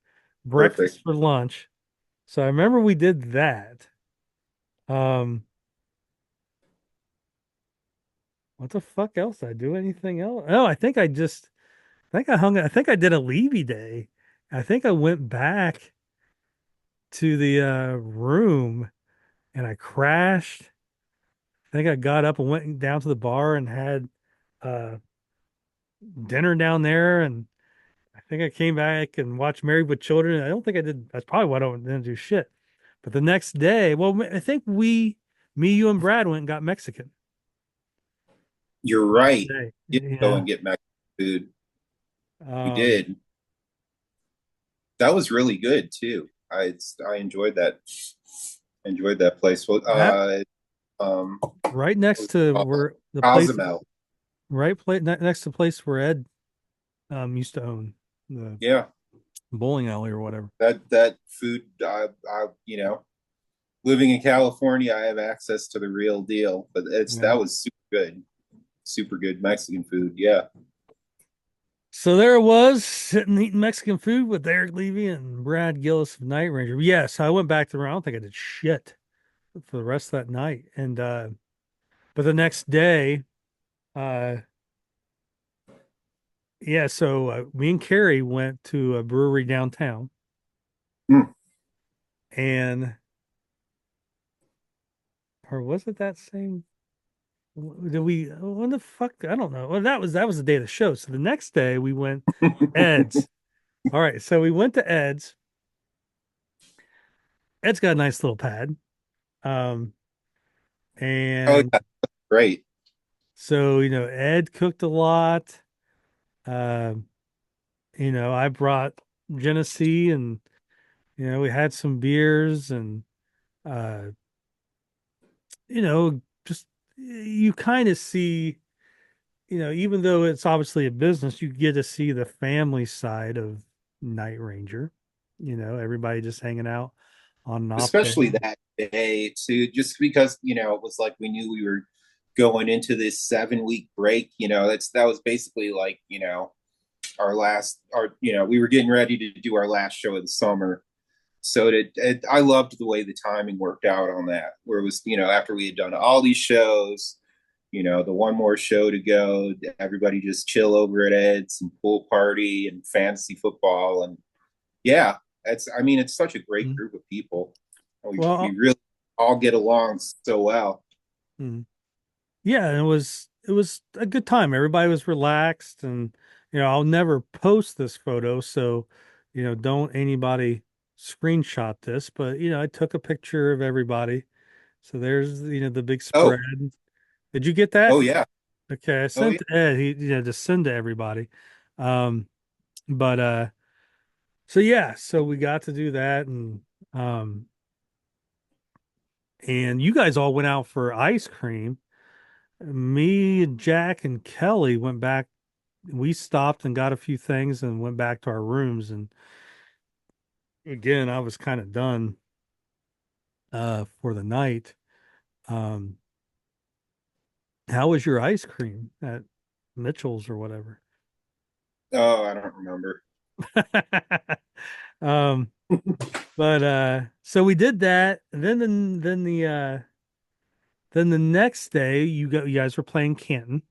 Perfect. breakfast for lunch. So I remember we did that. Um, what the fuck else? Did I do anything else? Oh, I think I did a Levy day. I think I went back to the room and I crashed. I think I got up and went down to the bar and had uh dinner down there, and I think I came back and watched Married with Children. I don't think I did. That's probably why I didn't do shit. But the next day, well, I think me, you, and Brad went and got Mexican You're that right. day. You did go Yeah. and get Mexican food. You Um, did. That was really good too. I enjoyed that. Enjoyed that place. Well, that um, right what was next it to called? where the place, Cozumel. next to the place where Ed used to own the Yeah, bowling alley or whatever. that food. Living in California, I have access to the real deal. But Yeah. that was super good Mexican food. Yeah, So there it was, sitting eating Mexican food with Eric Levy and Brad Gillis of Night Ranger. Yes, I went back to the round. I don't think I did shit for the rest of that night. And but the next day, uh yeah, so me and Carrie went to a brewery downtown, mm. and or was it that same did we when the fuck I don't know. Well, that was the day of the show. So the next day we went Ed's. All right, so we went to Ed's. Ed's got a nice little pad. Um Oh and yeah, great. so, Ed cooked a lot. Um, I brought Genesee, and we had some beers, and uh, just you kind of see, even though it's obviously a business, you get to see the family side of Night Ranger. everybody just hanging out on an off day. Especially that day too, just because it was like we knew we were going into this 7 week break. That was basically like our last our we were getting ready to do our last show of the summer. So I loved the way the timing worked out on that, where it was after we had done all these shows, the one more show to go, everybody just chill over at Ed's and pool party and fantasy football. And yeah, it's such a great Mhm. group of people. We Well, really all get along so well. mhm. Yeah, and it was a good time. Everybody was relaxed, and I'll never post this photo, so don't anybody screenshot this, but I took a picture of everybody. So there's the big Oh, spread. Did you get that? oh yeah, Okay, I oh sent yeah. to Ed. He to send to everybody. Um, but so yeah, so we got to do that, um, and you guys all went out for ice cream. Me, Jack, and Kelly went back. We stopped and got a few things and went back to our rooms. And again, I was kind of done for the night. Um, how was your ice cream at Mitchell's or whatever? Oh, I don't remember. Um, but so we did that. And then the next day you guys were playing Canton.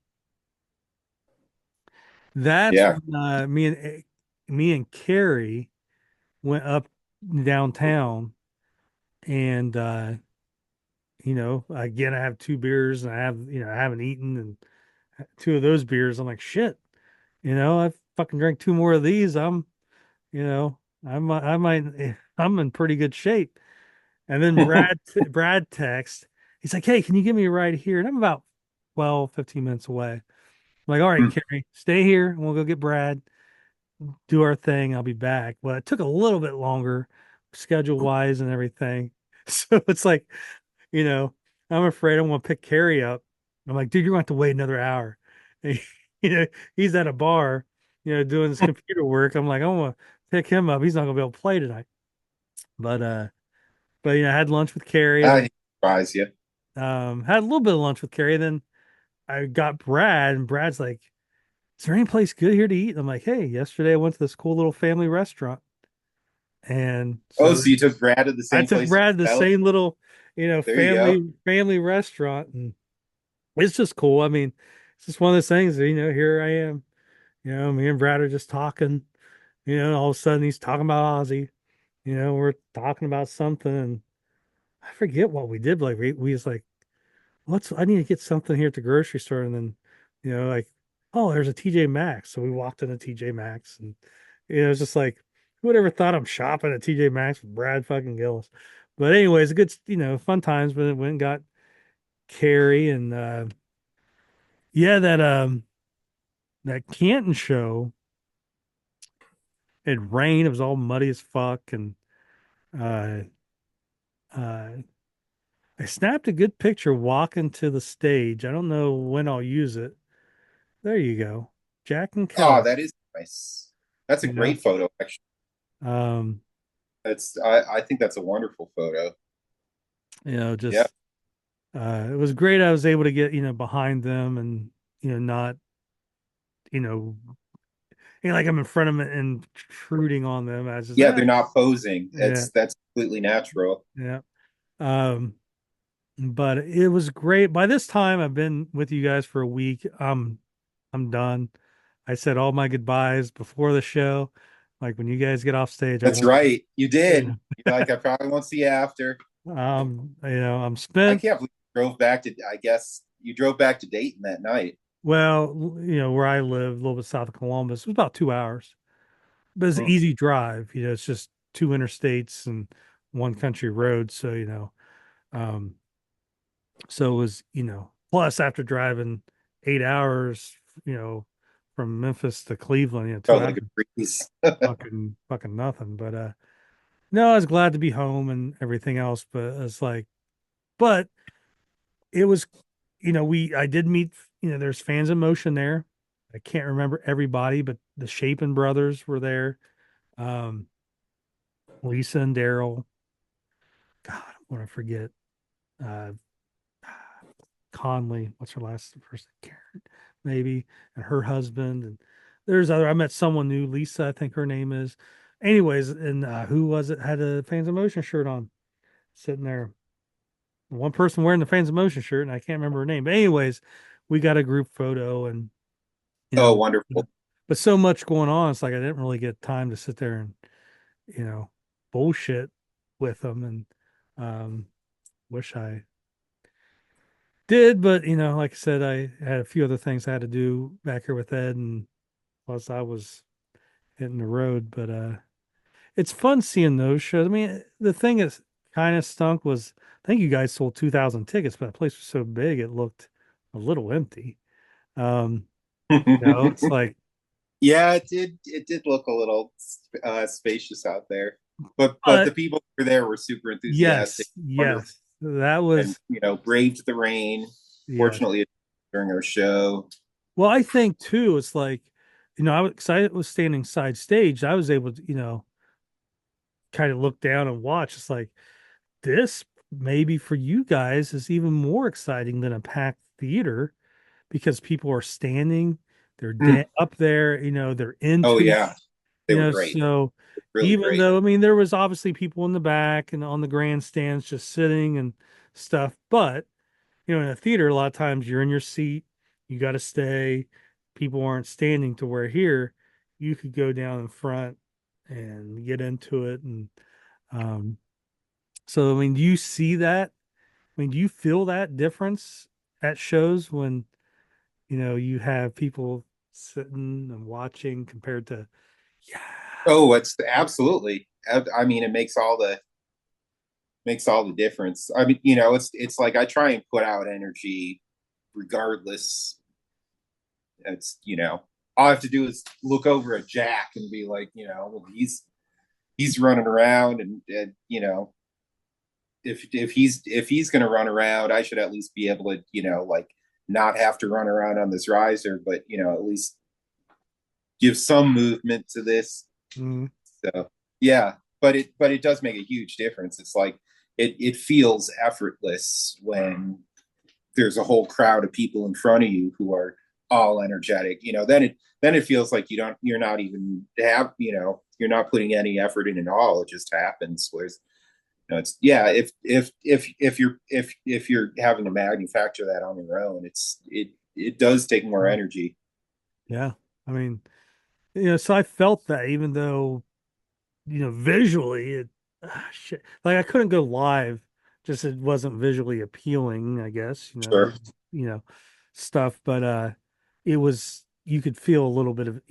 That's Yeah, when me and Carrie went up downtown, and again, I have two beers, and I haven't eaten, and two of those beers, I'm like, shit, I fucking drank two more of these. You know, I'm in pretty good shape. And then Brad text, he's like, hey, can you give me a ride here? And I'm about 12, 15 minutes away. I'm like, all right, Carrie, stay here, and we'll go get Brad, do our thing. I'll be back. Well, it took a little bit longer, schedule wise and everything. So it's like, you know, I'm afraid I'm gonna pick Carrie up. I'm like, dude, you're going to have to wait another hour. And, he's at a bar, doing his computer work. I'm like, I'm gonna pick him up. He's not gonna be able to play tonight. But I had lunch with Carrie, and I then advise you. had a little bit of lunch with Carrie. And then I got Brad, and Brad's like, is there any place good here to eat? And I'm like, hey, yesterday I went to this cool little family restaurant. And Oh, so so you took Brad to the I same took place to Brad to the Ellie? same little, There you go. family restaurant, and it's just cool. I mean, it's just one of those things that, here I am, me and Brad are just talking, all of a sudden he's talking about Ozzy, we're talking about something, and I forget what we did. But like we was like, I need to get something here at the grocery store. And then, like, oh, there's a TJ Maxx. So we walked into TJ Maxx, and, it's just like, who would ever thought I'm shopping at TJ Maxx with Brad fucking Gillis? But anyways, good, fun times. But went and got Carrie, and yeah, that Canton show, it rained. It was all muddy as fuck. And uh, uh, I snapped a good picture walking to the stage. I don't know when I'll use it. There you go. Jack and Oh, Kelly. that is nice. That's a You know, great photo, actually. um, I think that's a wonderful photo. Yeah. just it was great. I was able to get behind them, and not you know like I'm in front of them and intruding on them. I was just Yeah, like, they're not posing. yeah, That's completely natural. yeah. Um, but it was great. By this time, I've been with you guys for a week. I'm done. I said all my goodbyes before the show. Like, when you guys get off stage, I That's won't. right. You did. Yeah. You're like, I probably won't see you after. I'm I spent. can't believe you drove back to, I guess you drove back to Dayton that night. Well, where I live, a little bit south of Columbus, it was about 2 hours, but it's an Hmm. easy drive. It's just two interstates and one country road. So, um, so it was, plus after driving 8 hours, you know, from Memphis to Cleveland, 2 hours, Felt like a breeze. fucking nothing. But, no, I was glad to be home and everything else, but it's like, but it was, I did meet, there's fans in motion there. I can't remember everybody, but the Shapen brothers were there. Um, Lisa and Daryl. God, I want to forget. Uh, Conley, what's her last first? Karen, maybe, and her husband. And there's other. I met someone new, Lisa, I think her name is. Anyways, and who was it? Had a Fans of Motion shirt on, sitting there. One person wearing the Fans of Motion shirt, and I can't remember her name. But anyways, we got a group photo, and you Oh, know, wonderful. but so much going on. It's like I didn't really get time to sit there and you know bullshit with them, and wish I did, but like I said, I had a few other things I had to do back here with Ed, and plus I was hitting the road. But it's fun seeing those shows. I mean, the thing is kind of stunk was I think you guys sold 2,000 tickets, but the place was so big it looked a little empty. Um, it's like, Yeah, it did look a little spacious out there. But the but people who were there were super enthusiastic, yes, wonderful, yes, that and was braved the rain. yes. Fortunately, during our show. Well, I think too, it's like, cause I was standing side stage. I was able to, kind of look down and watch. It's like this maybe for you guys is even more exciting than a packed theater because people are standing, they're Mm. up there, they're Oh into, yeah, they were great, so really even great. though, I mean, there was obviously people in the back and on the grandstands just sitting and stuff, but in a theater, a lot of times you're in your seat, you got to stay. People aren't standing to where here you could go down in front and get into it. And um, so, I mean, do you see that? I mean, do you feel that difference at shows when, you have people sitting and watching compared to, yeah. Oh, it's absolutely. I mean, it makes all the difference. I mean, it's like I try and put out energy regardless. It's all I have to do is look over at Jack and be like, well, he's running around, and if he's going to run around, I should at least be able to like not have to run around on this riser, but at least give some movement to this. Mm, So yeah, but it does make a huge difference. It's like it feels effortless when there's a whole crowd of people in front of you who are all energetic. Then it feels like you're not even you're not putting any effort in at all. It just happens. Whereas it's yeah, if you're having to manufacture that on your own, it does take more mm, energy. yeah. I mean, so I felt that even though visually it shit. Like I couldn't go live, just it wasn't visually appealing, I guess, Sure. you know, stuff, but it was you could feel a little bit of,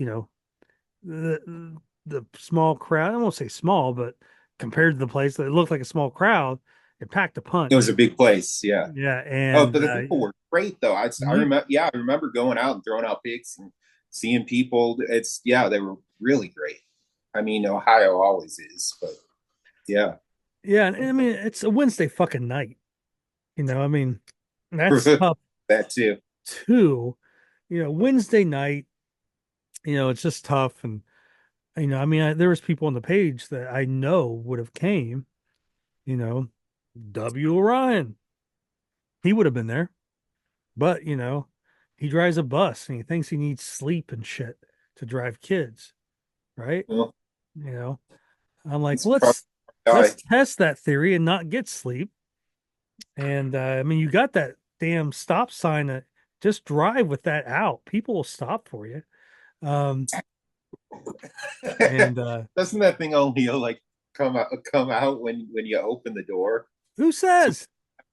the small crowd. I won't say small, but compared to the place that it looked like a small crowd, it packed a It was punch. a big place. Yeah. Yeah, Oh, and but the people were great though. I mhm. remember. Yeah, I remember going out and throwing out pics and seeing people. Yeah, they were really great. I mean, Ohio always is, but yeah, Yeah, and I mean it's a Wednesday fucking night, I mean that's tough that too. too. Wednesday night, it's just tough. And, I mean, there was people on the page that I know would have came, you know, W. Orion, he would have been there, but, he drives a bus and he thinks he needs sleep and shit to drive kids. Right. Well, You know, I'm like, it's probably let's die. test that theory and not get sleep. And, I mean, you got that damn stop sign that just drive with that out. People will stop for you. Um, and, Doesn't that thing only like come out when you open the door? who So says?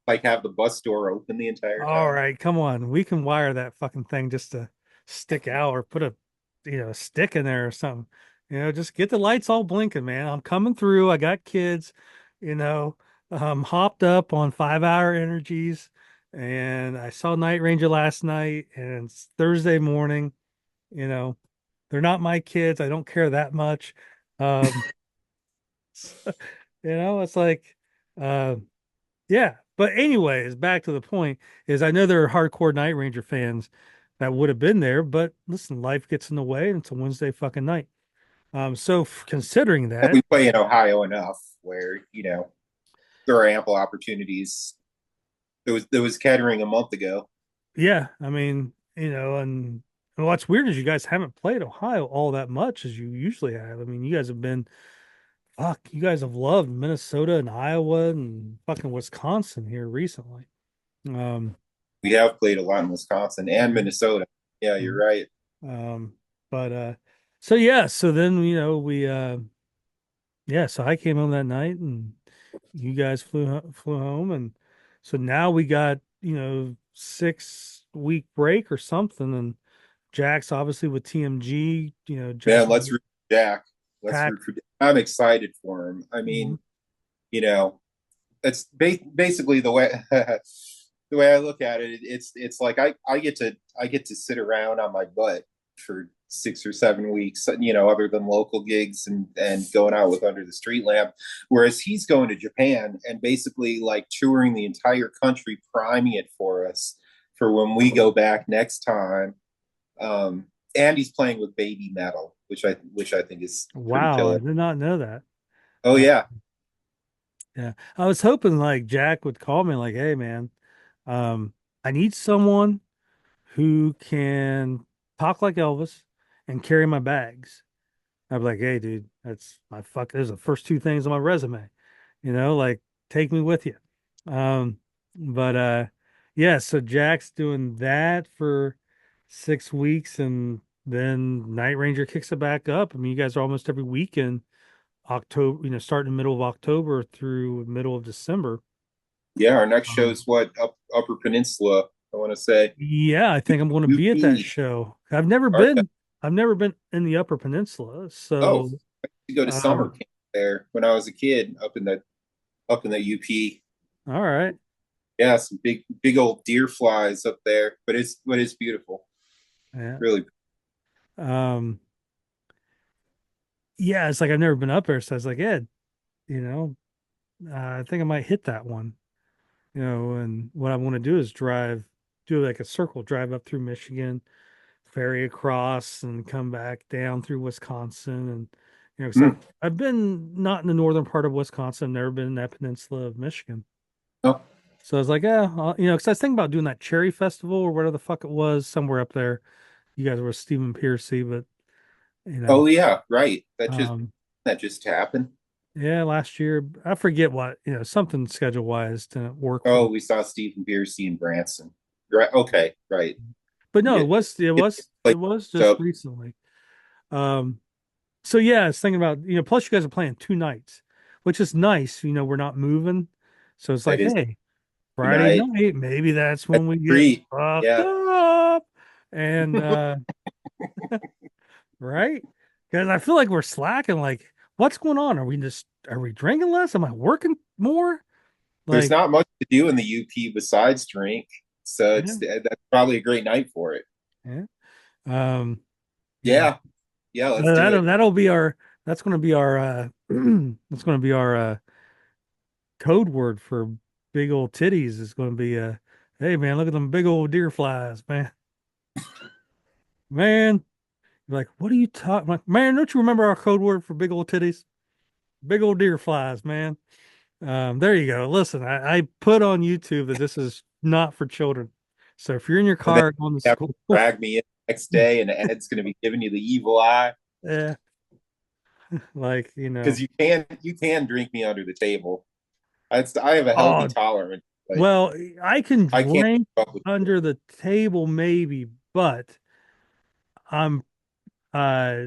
like have the bus door open the entire All time? right, come on. We can wire that fucking thing just to stick out or put a stick in there or something. Just get the lights all blinking, man. I'm coming through. I got kids, hopped up on 5 hour energies and I saw Night Ranger last night and it's Thursday morning, you know, they're not my kids. I don't care that much. Um, it's like, uh, yeah. But anyways, back to the point is I know there are hardcore Night Ranger fans that would have been there, but listen, life gets in the way and it's a Wednesday fucking night. So considering And that, we play in Ohio enough where, there are ample opportunities. There was Kettering a month ago. yeah, I mean, and what's weird is you guys haven't played Ohio all that much as you usually have. I mean, you guys have been, fuck, you guys have loved Minnesota and Iowa and fucking Wisconsin here recently. Um, We have played a lot in Wisconsin and Minnesota. Yeah, you're mhm. right. um, but so yeah, so then we yeah, so I came home that night and you guys flew home, and so now we got 6 week break or something, and Jack's obviously with TMG. Jack Man, let's root for Jack. Let's pack. root for. I'm excited for him. I Mhm. mean, you know, it's basically the way the way I look at it. It's like I get to sit around on my butt for 6 or 7 weeks, other than local gigs and going out with Under the Street Lamp. Whereas he's going to Japan and basically like touring the entire country, priming it for us for when we go back next time. And he's playing with Baby Metal, which I think is pretty Wow, I killer. did not know that. Oh Uh, yeah, yeah, I was hoping like Jack would call me like, "Hey, man, um, I need someone who can talk like Elvis and carry my bags." I'd be like, "Hey, dude, that's my fuck. Those are the first two things on my resume. Like take me with you." Um, but yeah, so Jack's doing that for 6 weeks, and then Night Ranger kicks it back up. I mean, you guys are almost every weekend, October, starting the middle of October through middle of December. yeah. Our next Um, show's what Upper Peninsula. I want to say yeah, I think I'm going to be at that UP. show. I've never All right. been, I've never been in the Upper Peninsula, Oh, so I used to go to summer um, camp there when I was a kid up in the UP. all right. Yeah, some big old deer flies up there, but it's beautiful. Yeah. Really. Um, yeah, it's like I've never been up there, so I was like, yeah, you know, I think I might hit that one. And what I want to do is do like a circle, drive up through Michigan, ferry across, and come back down through Wisconsin. And, 'cause Mm. I've been not in the northern part of Wisconsin, never been in that peninsula of Michigan. Oh, So I was like, yeah, because I was thinking about doing that Cherry Festival or whatever the fuck it was somewhere up there. You guys were with Stephen Piercy, but, you oh know, yeah, right. That just um, that just happened. yeah, last year, I forget what, something schedule wise didn't work for Oh, me. we saw Stephen Piercy and Branson. Right. Okay. Right. But no, Yeah. it was just So recently. Um, so yeah, I was thinking about, plus you guys are playing 2 nights, which is nice. We're not moving. So it's that like, is hey, Friday tonight. night, maybe that's That's when we a get treat. fucked Yeah. up. And right? Because I feel like we're slacking. Like, what's going on? Are we drinking less? Am I working more? There's Like, not much to do in the UP besides drink, so yeah, that's probably a great night for it. yeah. Um, you know, Yeah. Yeah. Let's Uh, do that'll it. that'll be our that's going to be our that's going to be our code word for big old titties is going to be hey man, look at them big old deer flies, man. Man, you're like, what are you talking like, man, don't you remember our code word for big old titties? Big old deer flies, man. There you go. Listen, I put on YouTube that this is not for children. So if you're in your And then car going to you have to school, drag me in the next day, and Ed's going to be giving you the evil eye yeah, like, because you can drink me under the table. I have a healthy oh, tolerance, but well, I can I can't drink keep up with you. under the table maybe, but I'm uh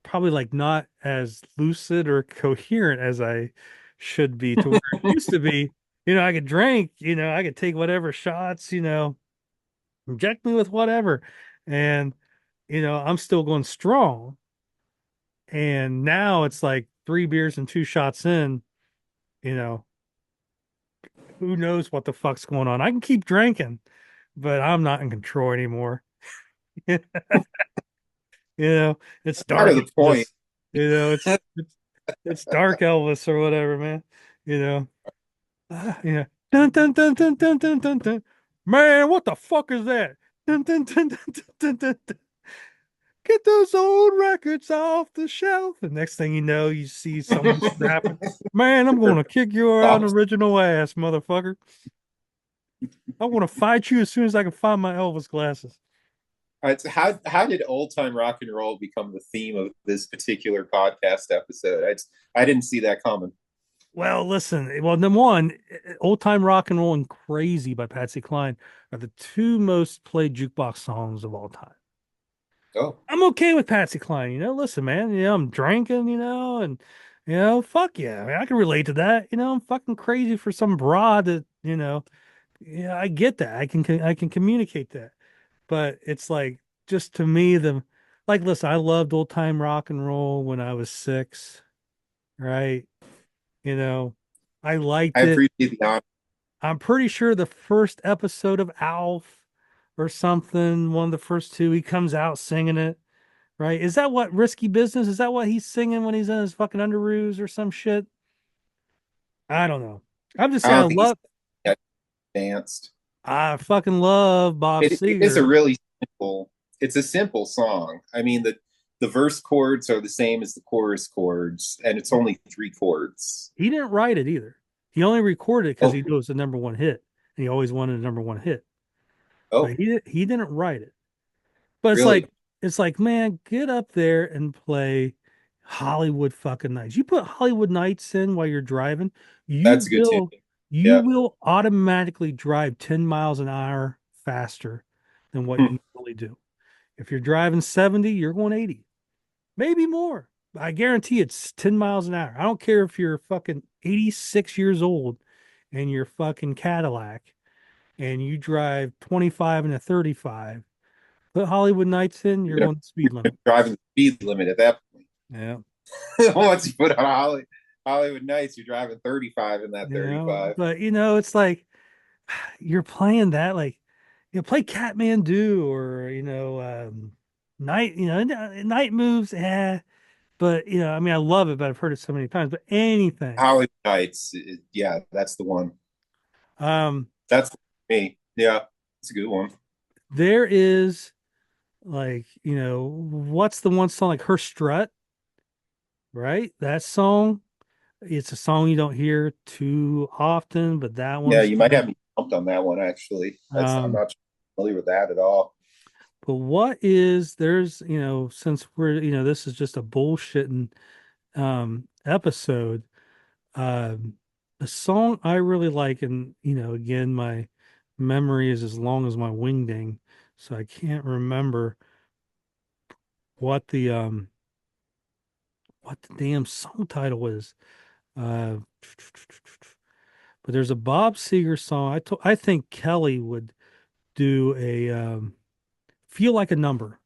probably like not as lucid or coherent as I should be to where it used to be. I could drink, I could take whatever shots, inject me with whatever. And, I'm still going strong. And now it's like 3 beers and 2 shots in, you know, who knows what the fuck's going on. I can keep drinking, but I'm not in control anymore. It's Part dark of the point. Elvis. It's dark Elvis or whatever, man. You know, yeah. Dun, dun, dun, dun, dun, dun, dun, dun. Man, what the fuck is that? Dun, dun, dun, dun, dun, dun, dun. get those old records off the shelf. And next thing you know, you see someone snapping, man, I'm going to kick your unoriginal ass, motherfucker. I want to fight you as soon as I can find my Elvis glasses. How did old time rock and roll become the theme of this particular podcast episode? I didn't see that coming. Well, listen. Well, number one, "Old Time Rock and Roll" and "Crazy" by Patsy Cline are the two most played jukebox songs of all time. Oh, I'm okay with Patsy Cline. Listen, man. I'm drinking. And fuck yeah. I mean, I can relate to that. I'm fucking crazy for some broad that. Yeah, I get that. I can communicate that. But it's like just to me listen, I loved old time rock and roll when I was 6, right? You know, I I liked it. appreciate the honor. I'm pretty sure the first episode of Alf or something, one of the first two, he comes out singing it, right? Is that what Risky Business? Is that what he's singing when he's in his fucking underoos or some shit? I don't know. I'm just I saying don't think he's danced. I fucking love Bob It is a Seger. really simple. It's a simple song. I mean the verse chords are the same as the chorus chords, and it's only 3 chords. He didn't write it either. He only recorded it because he Oh, knew it was the number one hit, and he always wanted a number one hit. But oh, he didn't write it. But really? it's like, man, get up there and play Hollywood fucking Nights. You put Hollywood Nights in while you're driving, That's you a good tune. will you Yeah. will automatically drive 10 miles an hour faster than what Hmm. you normally do. If you're driving 70, you're going 80, maybe more. I guarantee it's 10 miles an hour. I don't care if you're fucking 86 years old and you're fucking Cadillac and you drive 25 and a 35. Put Hollywood Nights in, you're You're gonna going the speed limit. driving the speed limit at that Yeah. point. Once you put on Hollywood Nights, you're driving 35 in that 35. But it's like you're playing that like play Catmandu or night, night moves, but I mean I love it, but I've heard it so many times. But anything. Hollywood Nights, yeah, that's the one. Um That's me. Yeah, it's a good one. there is like, what's the one song like Her Strut, right? That song, it's a song you don't hear too often, but that Yeah, one's you might have me pumped on that one actually. I'm um not familiar with that at all. but there's, since we're, this is just a bullshitting episode, um a song I really like, and again, my memory is as long as my wingding, so I can't remember what the damn song title is. Uh, but there's a Bob Seger song. I think Kelly would do a "Feel Like a Number."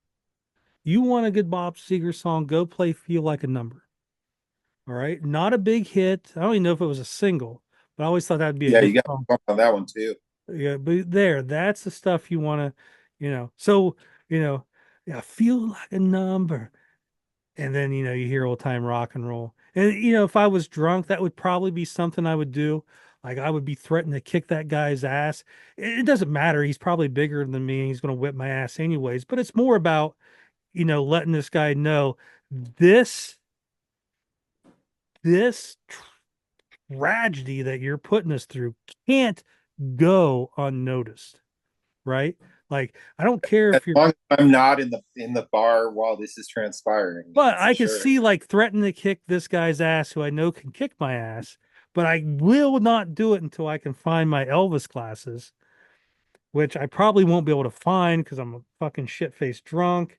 You want a good Bob Seger song? Go play "Feel Like a Number." All right, not a big hit. I don't even know if it was a single, but I always thought that'd be a Yeah, good you got song. pumped on that one too. Yeah, but that's the stuff you want to, So yeah, "Feel Like a Number." And then you hear old time rock and roll, and if I was drunk, that would probably be something I would do. Like I would be threatening to kick that guy's ass. It doesn't matter, he's probably bigger than me, he's going to whip my ass anyways, but it's more about letting this guy know this this tragedy that you're putting us through can't go unnoticed, right? Like I don't care As if you're. long as I'm not in the bar while this is transpiring, But for I can sure. see like threatening to kick this guy's ass who I know can kick my ass, but I will not do it until I can find my Elvis glasses, which I probably won't be able to find because I'm a fucking shit-faced drunk.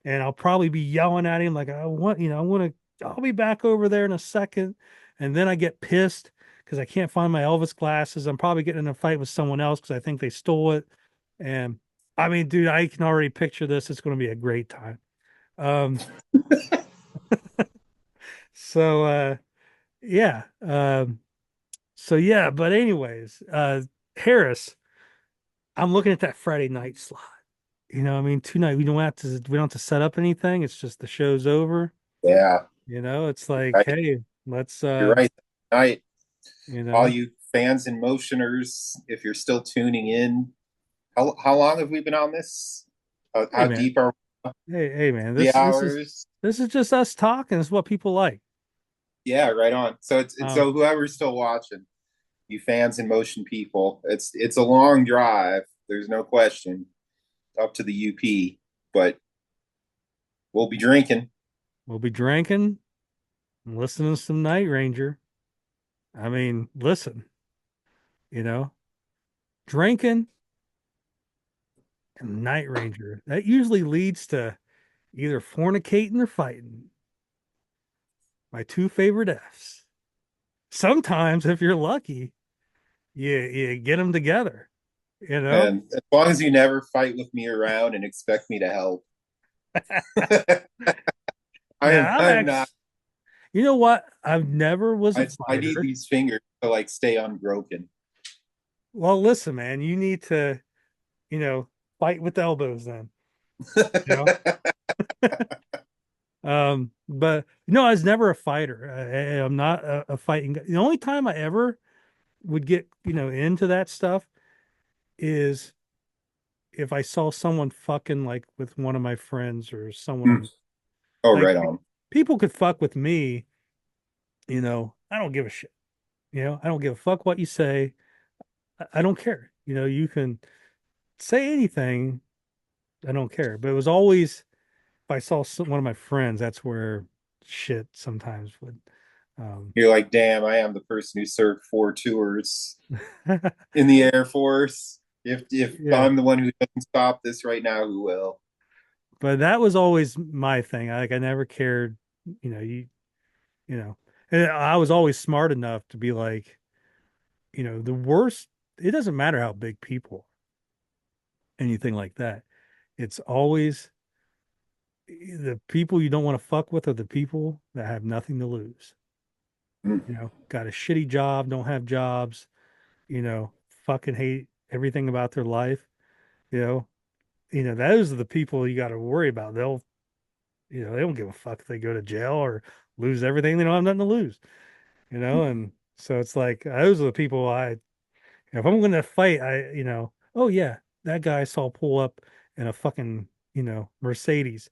And I'll probably be yelling at him like, I'll be back over there in a second. And then I get pissed because I can't find my Elvis glasses. I'm probably getting in a fight with someone else because I think they stole it. And I mean, dude, I can already picture this. It's going to be a great time. Um, So yeah. So yeah, but anyways, Harris, I'm looking at that Friday night slot. I mean, tonight we don't have to set up anything. It's just the show's over. Yeah, It's like, right. hey, let's You're right. Tonight, you all know, you fans and motioners, if you're still tuning in, how long have we been on this? hey How man, deep are we? Hey, man, the this is hours. this is just us talking. It's what people like. Yeah, right on. So it's Um, so whoever's still watching, you fans in motion people, it's a long drive. There's no question up to the UP, but we'll be drinking. we'll be drinking and listening to some Night Ranger. I mean, listen, you know, drinking and Night Ranger. That usually leads to either fornicating or fighting. My two favorite Fs. Sometimes, if you're lucky, you get them together. You know. And as long as you never fight with me around and expect me to help, Now I'm I'm not. actually, you know what? I've never was a I need fighter. these fingers to like stay unbroken. Well, listen, man, you need to, fight with elbows then, you know? But no, I was never a fighter. I'm not a fighting guy. The only time I ever would get, into that stuff is if I saw someone fucking like with one of my friends or someone Hmm. I'm Oh, like, right on. people could fuck with me, I don't give a shit. I don't give a fuck what you say. I don't care. You can say anything. I don't care. But it was always if I saw one of my friends, that's where shit sometimes would. Um, You're like, damn, I am the person who served 4 tours in the Air Force. If yeah, I'm the one who doesn't stop this right now, who will? but that was always my thing. I never cared, you know, and I was always smart enough to be like, the worst. It doesn't matter how big people, anything like that. It's always the people you don't want to fuck with are the people that have nothing to lose. Mm. Got a shitty job, don't have jobs, fucking hate everything about their life. You know, those are the people you got to worry about. They don't give a fuck if they go to jail or lose everything. They don't have nothing to lose, and so it's like those are the people if I'm going to fight, oh yeah, that guy I saw pull up in a fucking, Mercedes.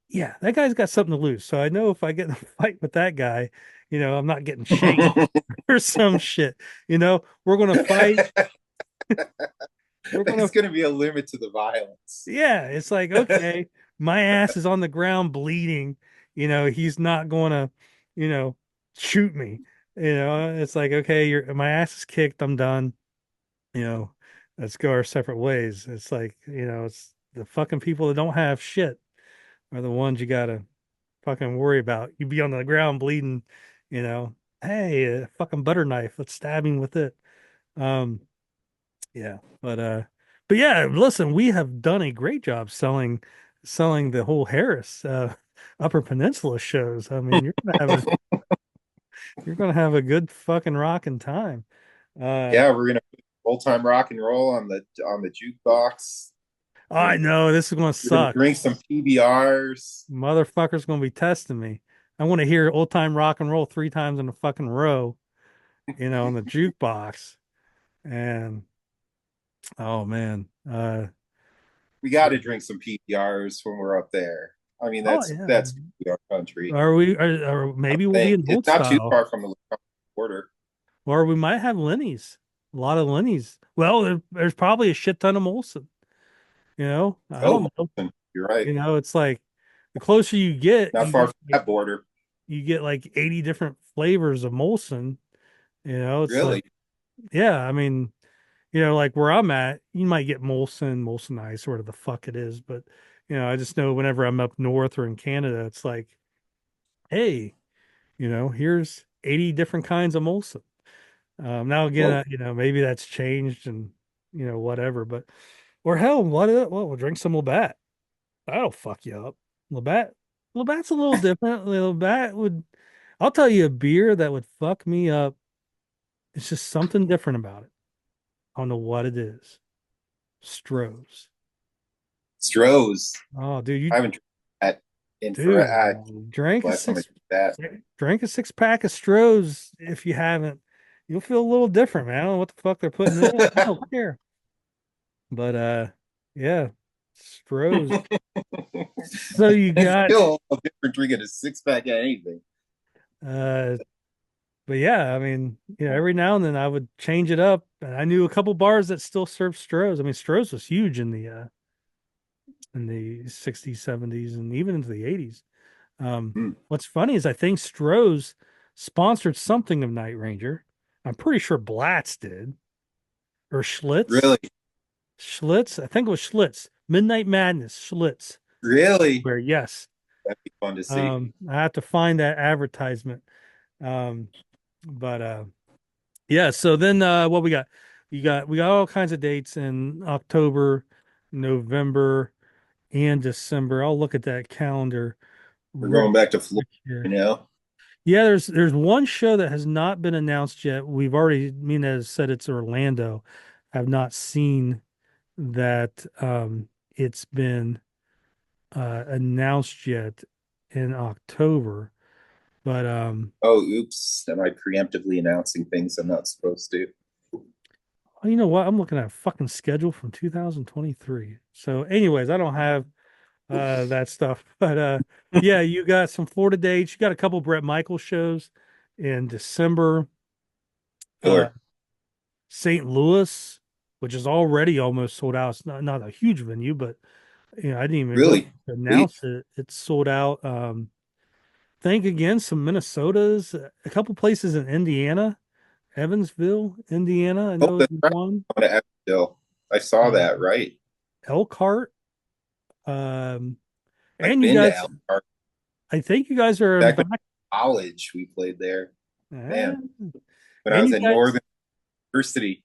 Yeah, that guy's got something to lose. So I know if I get in a fight with that guy, I'm not getting shanked or some shit. We're going to fight. We're going There's to going to be a limit to the violence. Yeah, it's like, okay, my ass is on the ground bleeding. He's not going to, you know, shoot me. It's like, okay, my ass is kicked. I'm done. You know, let's go our separate ways. It's like, it's the fucking people that don't have shit are the ones you gotta fucking worry about. You be on the ground bleeding, you know, hey, a fucking butter knife. Let's stab him with it. Um, yeah, but yeah, listen, we have done a great job selling the whole Harris Upper Peninsula shows. I mean, you're gonna have a good fucking rocking time. Uh, Yeah, we're gonna put old time rock and roll on the jukebox. I We're, know this is gonna we're gonna suck. drink some PBRs. Motherfucker's gonna be testing me. I want to hear old time rock and roll 3 times in a fucking row, on the jukebox. And oh man, We got to drink some PBRs when we're up there. I mean, oh that's yeah. that's our country. Or I maybe we'll be think in it's old not too style. far from the border. Or we might have Lenny's. A lot of Lenny's. Well, there's probably a shit ton of Molson. I Oh, don't know. you're right. It's like the closer you get, Not far from that border. you get like 80 different flavors of Molson. It's like, Really? yeah, I mean, like where I'm at, you might get Molson, Molson Ice, whatever the fuck it is. But, I just know whenever I'm up north or in Canada, it's like, hey, here's 80 different kinds of Molson. Now again, Well, maybe that's changed and whatever, but or hell, we'll drink some Labatt. That'll fuck you up. Labatt, Labatt's a little different. Labatt would, I'll tell you a beer that would fuck me up. It's just something different about it. I don't know what it is. Stroh's. Stroh's. Oh, dude, I haven't drank that in forever. dude, drank a Last time I six, did that. drink a 6 pack of Stroh's if you haven't. You'll feel a little different, man. I don't know what the fuck they're putting in it. I don't care. But yeah, Stroh's. So you It's got still a different drinking a six pack of anything. uh but yeah, I mean, every now and then I would change it up. And I knew a couple bars that still served Stroh's. I mean, Stroh's was huge in the 60s, 70s, and even into the 80s. Hmm. What's funny is I think Stroh's sponsored something of Night Ranger. I'm pretty sure Blatz did. Or Schlitz. Really, Schlitz. I think it was Schlitz. Midnight Madness, Schlitz. really, Where yes. that'd be fun to see. I have to find that advertisement. Um, but yeah, so then what we got? We got all kinds of dates in October, November, and December. I'll look at that calendar We're real going back to Florida, quick here. you know. Yeah, there's one show that has not been announced yet. We've already, Mina has said it's Orlando. I've not seen that it's been announced yet in October. But Oh, oops! Am I preemptively announcing things I'm not supposed to? oh, you know what? I'm looking at a fucking schedule from 2023. So, anyways, I don't have that stuff. But yeah, you got some Florida dates. You got a couple Brett Michaels shows in December. Uh, Sure. St. Louis, which is already almost sold out. It's not a huge venue, but I didn't even go Really? to Sweet. announce it. It's sold out. Think again, some Minnesotas, a couple places in Indiana, Evansville, Indiana. I Oh, know is that's right. one. I'm going to Evansville. I saw Uh, that. Right. Elkhart. Um, I've and you been to guys, Elkhart. I think you guys are Back in back. college, we played there. Uh, Man, when I and was you at guys, Northern University,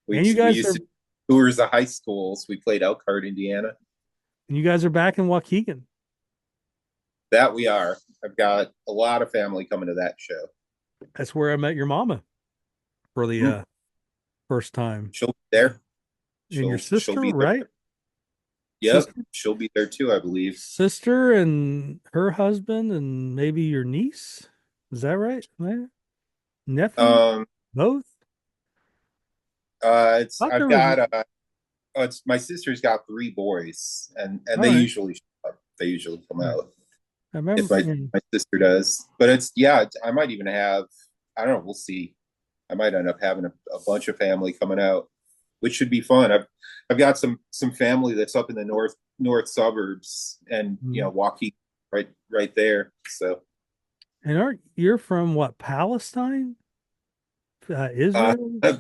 and you we guys used are, to do tours of high schools. We played Elkhart, Indiana. and you guys are back in Waukegan. That we are. I've got a lot of family coming to that show. That's where I met your mama for the Hmm. first time. She'll be there. And your She'll sister, be there. right? Yep, Sister, she'll be there too, I believe. sister, and her husband, and maybe your niece. Is that right? Right? Nephew, Um, both. it's Thought I've there was. got it's my sister's got three boys, and All they right. usually show up. They usually come All right. out I if remember. my sister does. But it's yeah, I might even have. I don't know. We'll see. I might end up having a bunch of family coming out, which should be fun. I've got some family that's up in the north suburbs, and Mhm. Waukee right there. So And aren't you're from what, Palestine? uh, Israel? uh,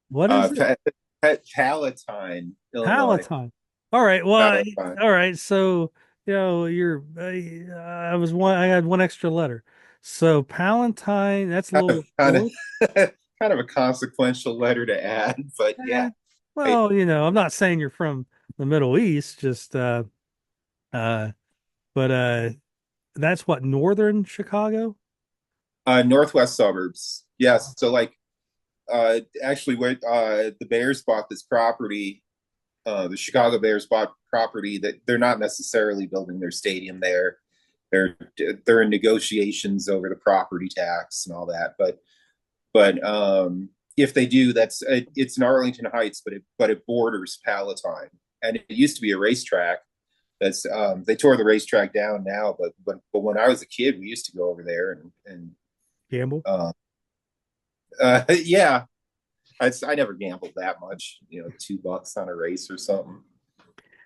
What is it? Palatine, Illinois. Palatine. All right. Well, Palatine. all right. So, you're, I had one extra letter. So Palatine, that's a Kind little of, kind north. of, kind of a consequential letter to add, but Eh, yeah. Right. well, I'm not saying you're from the Middle East, just, uh, but, that's what, northern Chicago? Northwest suburbs. Yes. So like, actually, where the Bears bought this property, the Chicago Bears bought property that they're not necessarily building their stadium there. They're they're in negotiations over the property tax and all that. But if they do, it's in Arlington Heights, but it borders Palatine, and it used to be a racetrack. That's they tore the racetrack down now, but when I was a kid, we used to go over there and Gamble. uh, yeah, I never gambled that much. $2 on a race or something.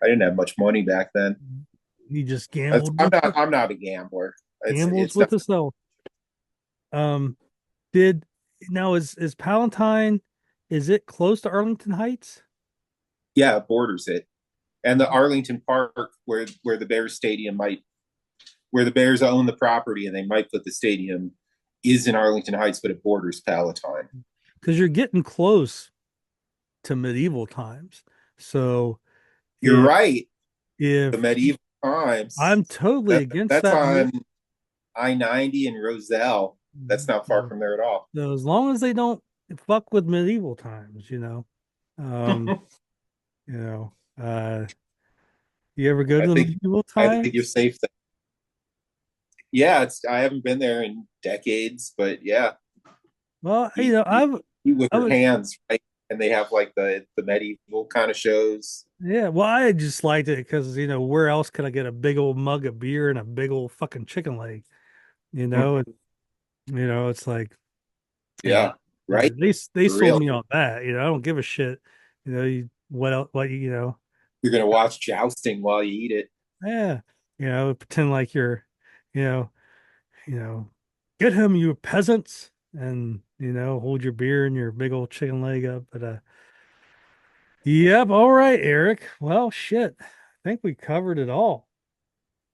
I didn't have much money back then. You just gambled I'm with not. it. I'm not a gambler. Gambles It's with not. the self. Um, did now is Palatine, is it close to Arlington Heights? Yeah, it borders it, and the Arlington Park where the Bears Stadium might, where the Bears own the property and they might put the stadium, is in Arlington Heights, but it borders Palatine. Because you're getting close to medieval times. So You're if right. The if medieval times. I'm totally against That's that move, on I-90 and Roselle. That's not far from there at all. so as long as they don't fuck with medieval times. Um, you know, uh, you ever go I to the think medieval I think you're times? safe there. Yeah, I haven't been there in decades, but yeah, Well, you, you I've eat with I your would hands, right? And they have like the medieval kind of shows. Yeah, well, I just liked it because where else could I get a big old mug of beer and a big old fucking chicken leg? And it's like, yeah, Yeah, right. they For sold real. me on that. I don't give a shit. What else? What You're gonna watch jousting while you eat it. yeah, pretend like you're, you know, you know, get him, you peasants, and hold your beer and your big old chicken leg up. But yep, all right, Eric. Well, shit, I think we covered it all.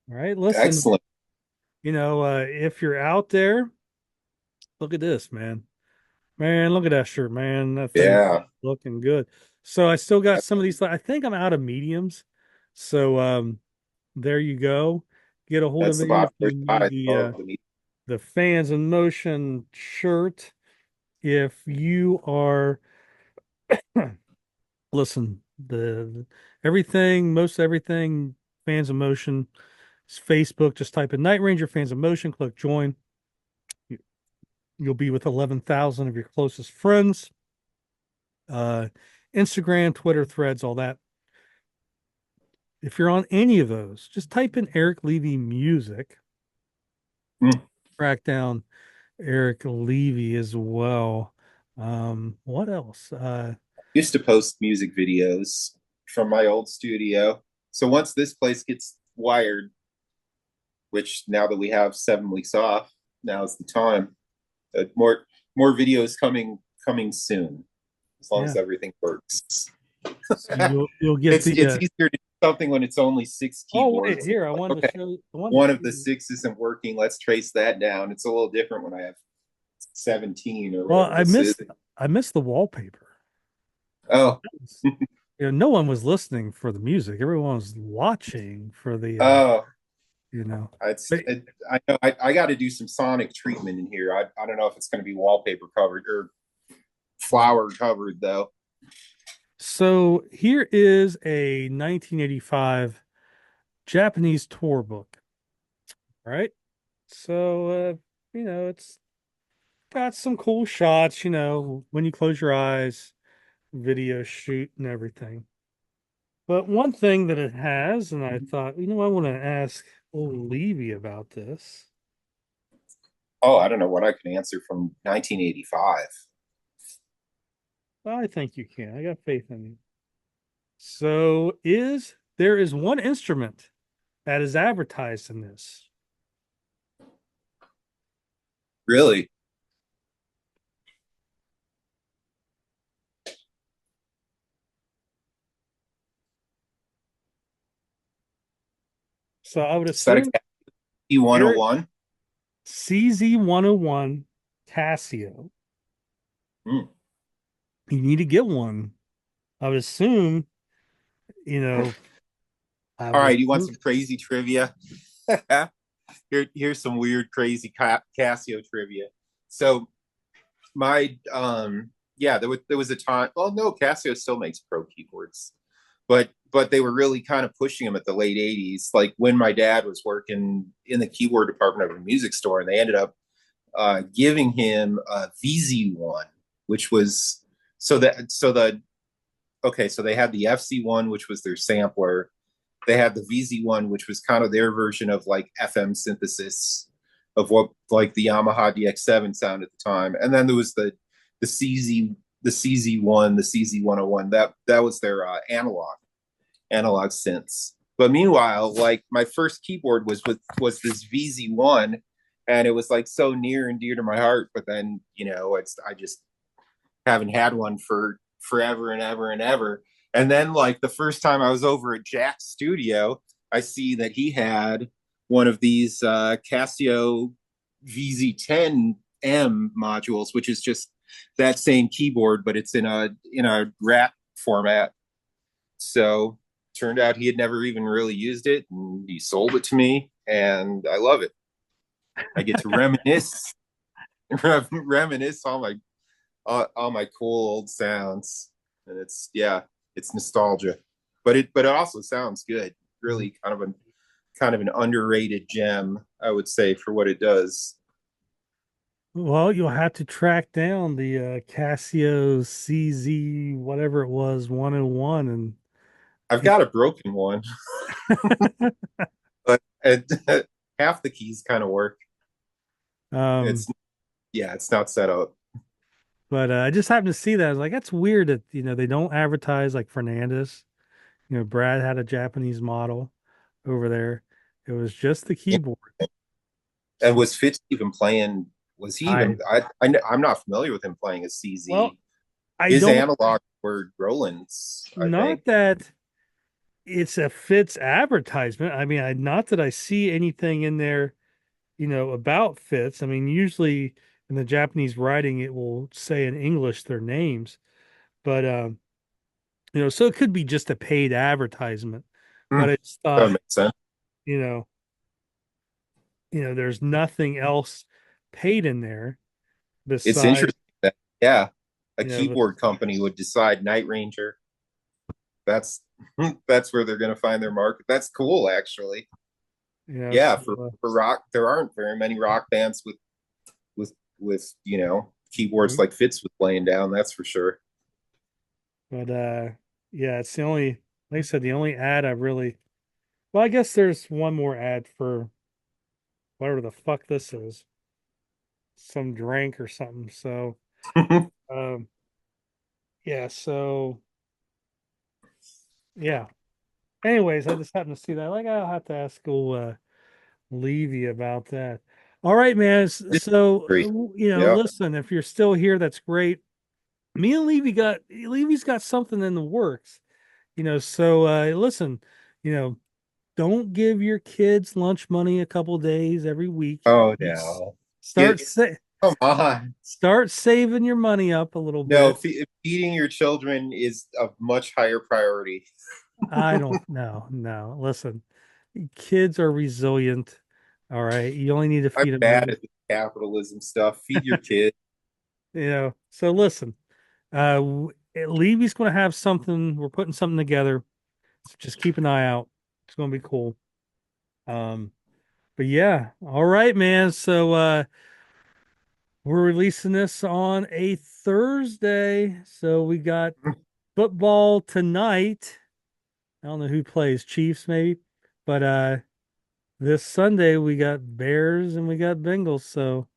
All right, listen, Excellent. if you're out there, look at this, man. Man, look at that shirt, man. That thing Yeah, looking good. So I still got some of these. I think I'm out of mediums. So there you go. Get a hold of that's the me if bottom you need side. Oh, the Fans in Motion shirt. If you are listen, everything, most everything, Fans in Motion, it's Facebook. Just type in Night Ranger Fans in Motion, click join. You'll be with 11,000 of your closest friends. Uh, Instagram, Twitter, Threads, all that. If you're on any of those, just type in Eric Levy music. mm. Track down Eric Levy as well. What else? Used to post music videos from my old studio. So once this place gets wired, which now that we have 7 weeks off, now's the time. More videos coming soon, as long Yeah. as everything works. So you'll get the It's easier to do something when it's only six oh wait, keyboards. here, I Like, wanted to okay, show one of the six isn't working. Let's trace that down. It's a little different when I have 17 or well, whatever this is. I missed the wallpaper. Oh, No one was listening for the music. Everyone was watching for the oh, you know. it's But I know I got to do some sonic treatment in here. I don't know if it's going to be wallpaper covered or flower covered though. so here is a 1985 Japanese tour book. All right. So it's got some cool shots, when you close your eyes, video shoot and everything. But one thing that it has, and I thought, I want to ask old Levy about this. Oh, I don't know what I can answer from 1985. I think you can. I got faith in you. So there is one instrument that is advertised in this. Really? So I would Is that assume a E Eric 101? CZ101 Casio. Hmm. You need to get one. I would assume, you know, I All would right, you want assume. some crazy trivia? Here's some weird, crazy Casio trivia. So my yeah, there was a time. Well, no, Casio still makes pro keyboards, but they were really kind of pushing them at the late '80s. Like when my dad was working in the keyboard department of a music store, and they ended up giving him a VZ1, which was the okay. So they had the FC1, which was their sampler. They had the VZ1, which was kind of their version of like FM synthesis of what like the Yamaha DX7 sound at the time. And then there was the CZ the CZ1, the CZ101. That was their analog synths. But meanwhile, like my first keyboard was this VZ1, and it was like so near and dear to my heart. But then I just haven't had one for forever and ever and ever. And then like the first time I was over at Jack's studio, I see that he had one of these Casio VZ10M modules, which is just that same keyboard, but it's in a rat format. So turned out he had never even really used it, and he sold it to me, and I love it. I get to reminisce all my cool old sounds, and it's nostalgia, but it also sounds good. Really, kind of an underrated gem, I would say, for what it does. Well, you'll have to track down the Casio CZ, whatever it was, 101, and I've got a broken one, but half the keys kind of work. Um, It's yeah, it's not set up. but I just happened to see that. I was like, that's weird that they don't advertise like Fernandez. Brad had a Japanese model over there. It was just the keyboard. And So was Fitz even playing? Was he I even? I'm not familiar with him playing a well, CZ. I His don't analog were Roland's, I think. not that it's a Fitz advertisement. I mean, not that I see anything in there, about Fitz. I mean, usually in the Japanese writing, it will say in English their names, but so it could be just a paid advertisement. Hmm, But I just that thought, makes sense. you know, there's nothing else paid in there It's besides, interesting that yeah, a you know, keyboard company would decide Night Ranger. That's that's where they're going to find their market. That's cool, actually. Yeah, so, for rock, there aren't very many rock bands with keyboards mhm. like Fitz was laying down. That's for sure. But yeah, it's the only, like I said, the only ad I really, well, I guess there's one more ad for whatever the fuck this is, some drink or something. So, um, yeah, so yeah. Anyways, I just happened to see that. Like, I'll have to ask old Levy about that. All right, man. So, Yeah. listen, if you're still here, that's great. Me and Levy's got something in the works. So listen, you know, don't give your kids lunch money a couple days every week. Oh Just no. start Get sa come on. start saving your money up a little No, bit. feeding your children is a much higher priority. I don't know. No, listen, kids are resilient. All right. You only need to I'm feed them bad every, at the capitalism stuff. Feed your kid. so listen, Levy's going to have something. We're putting something together. So just keep an eye out. It's going to be cool. Um, but yeah. All right, man. So, we're releasing this on a Thursday. So we got football tonight. I don't know who plays, Chiefs maybe. But this Sunday we got Bears and we got Bengals. So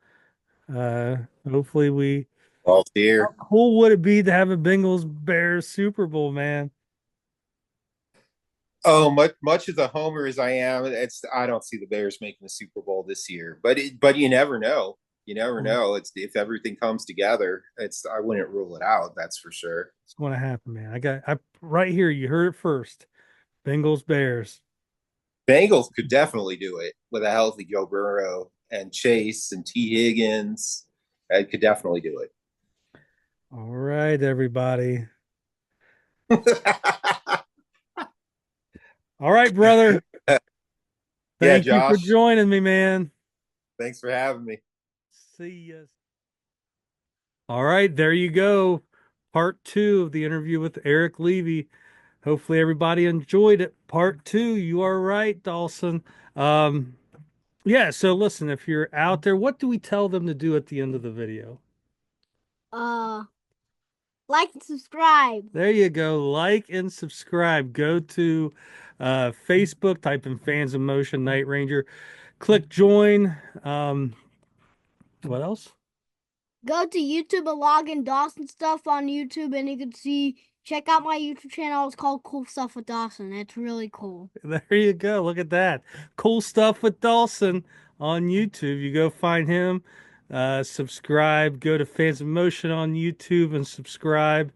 uh hopefully we Oh how dear. cool would it be to have a Bengals Bears Super Bowl, man? Oh, much as a homer as I am, I don't see the Bears making the Super Bowl this year. But you never know. You never Well, know. It's if everything comes together. I wouldn't rule it out. That's for sure. it's going to happen, man. I right here, you heard it first. Bengals Bears. Bengals could definitely do it with a healthy Joe Burrow and Chase and T Higgins. I could definitely do All right, everybody. it. All right, brother. Yeah, Thank you for Josh. joining me, man. Thanks for having me. See ya. All right, there you go. Part two of the interview with Eric Levy. Hopefully everybody enjoyed it. Part two, you are right, Dawson. Um, yeah, so listen, if you're out there, what do we tell them to do at the end of the video? Uh, like and subscribe. There you go. Like and subscribe. Go to Facebook, type in Fans in Motion Night Ranger. Click join. What else? Go to YouTube and log in Dawson stuff on YouTube, and you can check out my YouTube channel. It's called Cool Stuff with Dawson. It's really cool. There you go. Look at that. Cool stuff with Dawson on YouTube. You go find him, subscribe, go to Fans of Motion on YouTube and subscribe.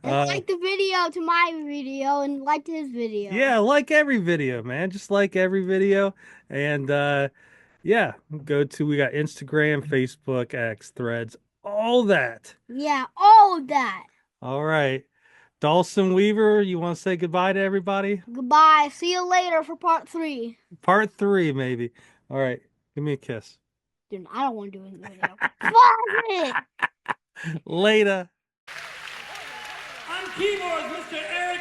And like the video to my video and like his video. Yeah, like every video, man. Just like every video. And yeah, we got Instagram, Facebook, X, Threads, all that. Yeah, all that. All right. Dawson Weaver, you want to say goodbye to everybody? Goodbye. See you later for part 3. Part 3, maybe. All right. Give me a kiss. Dude, I don't want to do it in the video. Fuck it! Later. I'm Keyboardist, Mr. Eric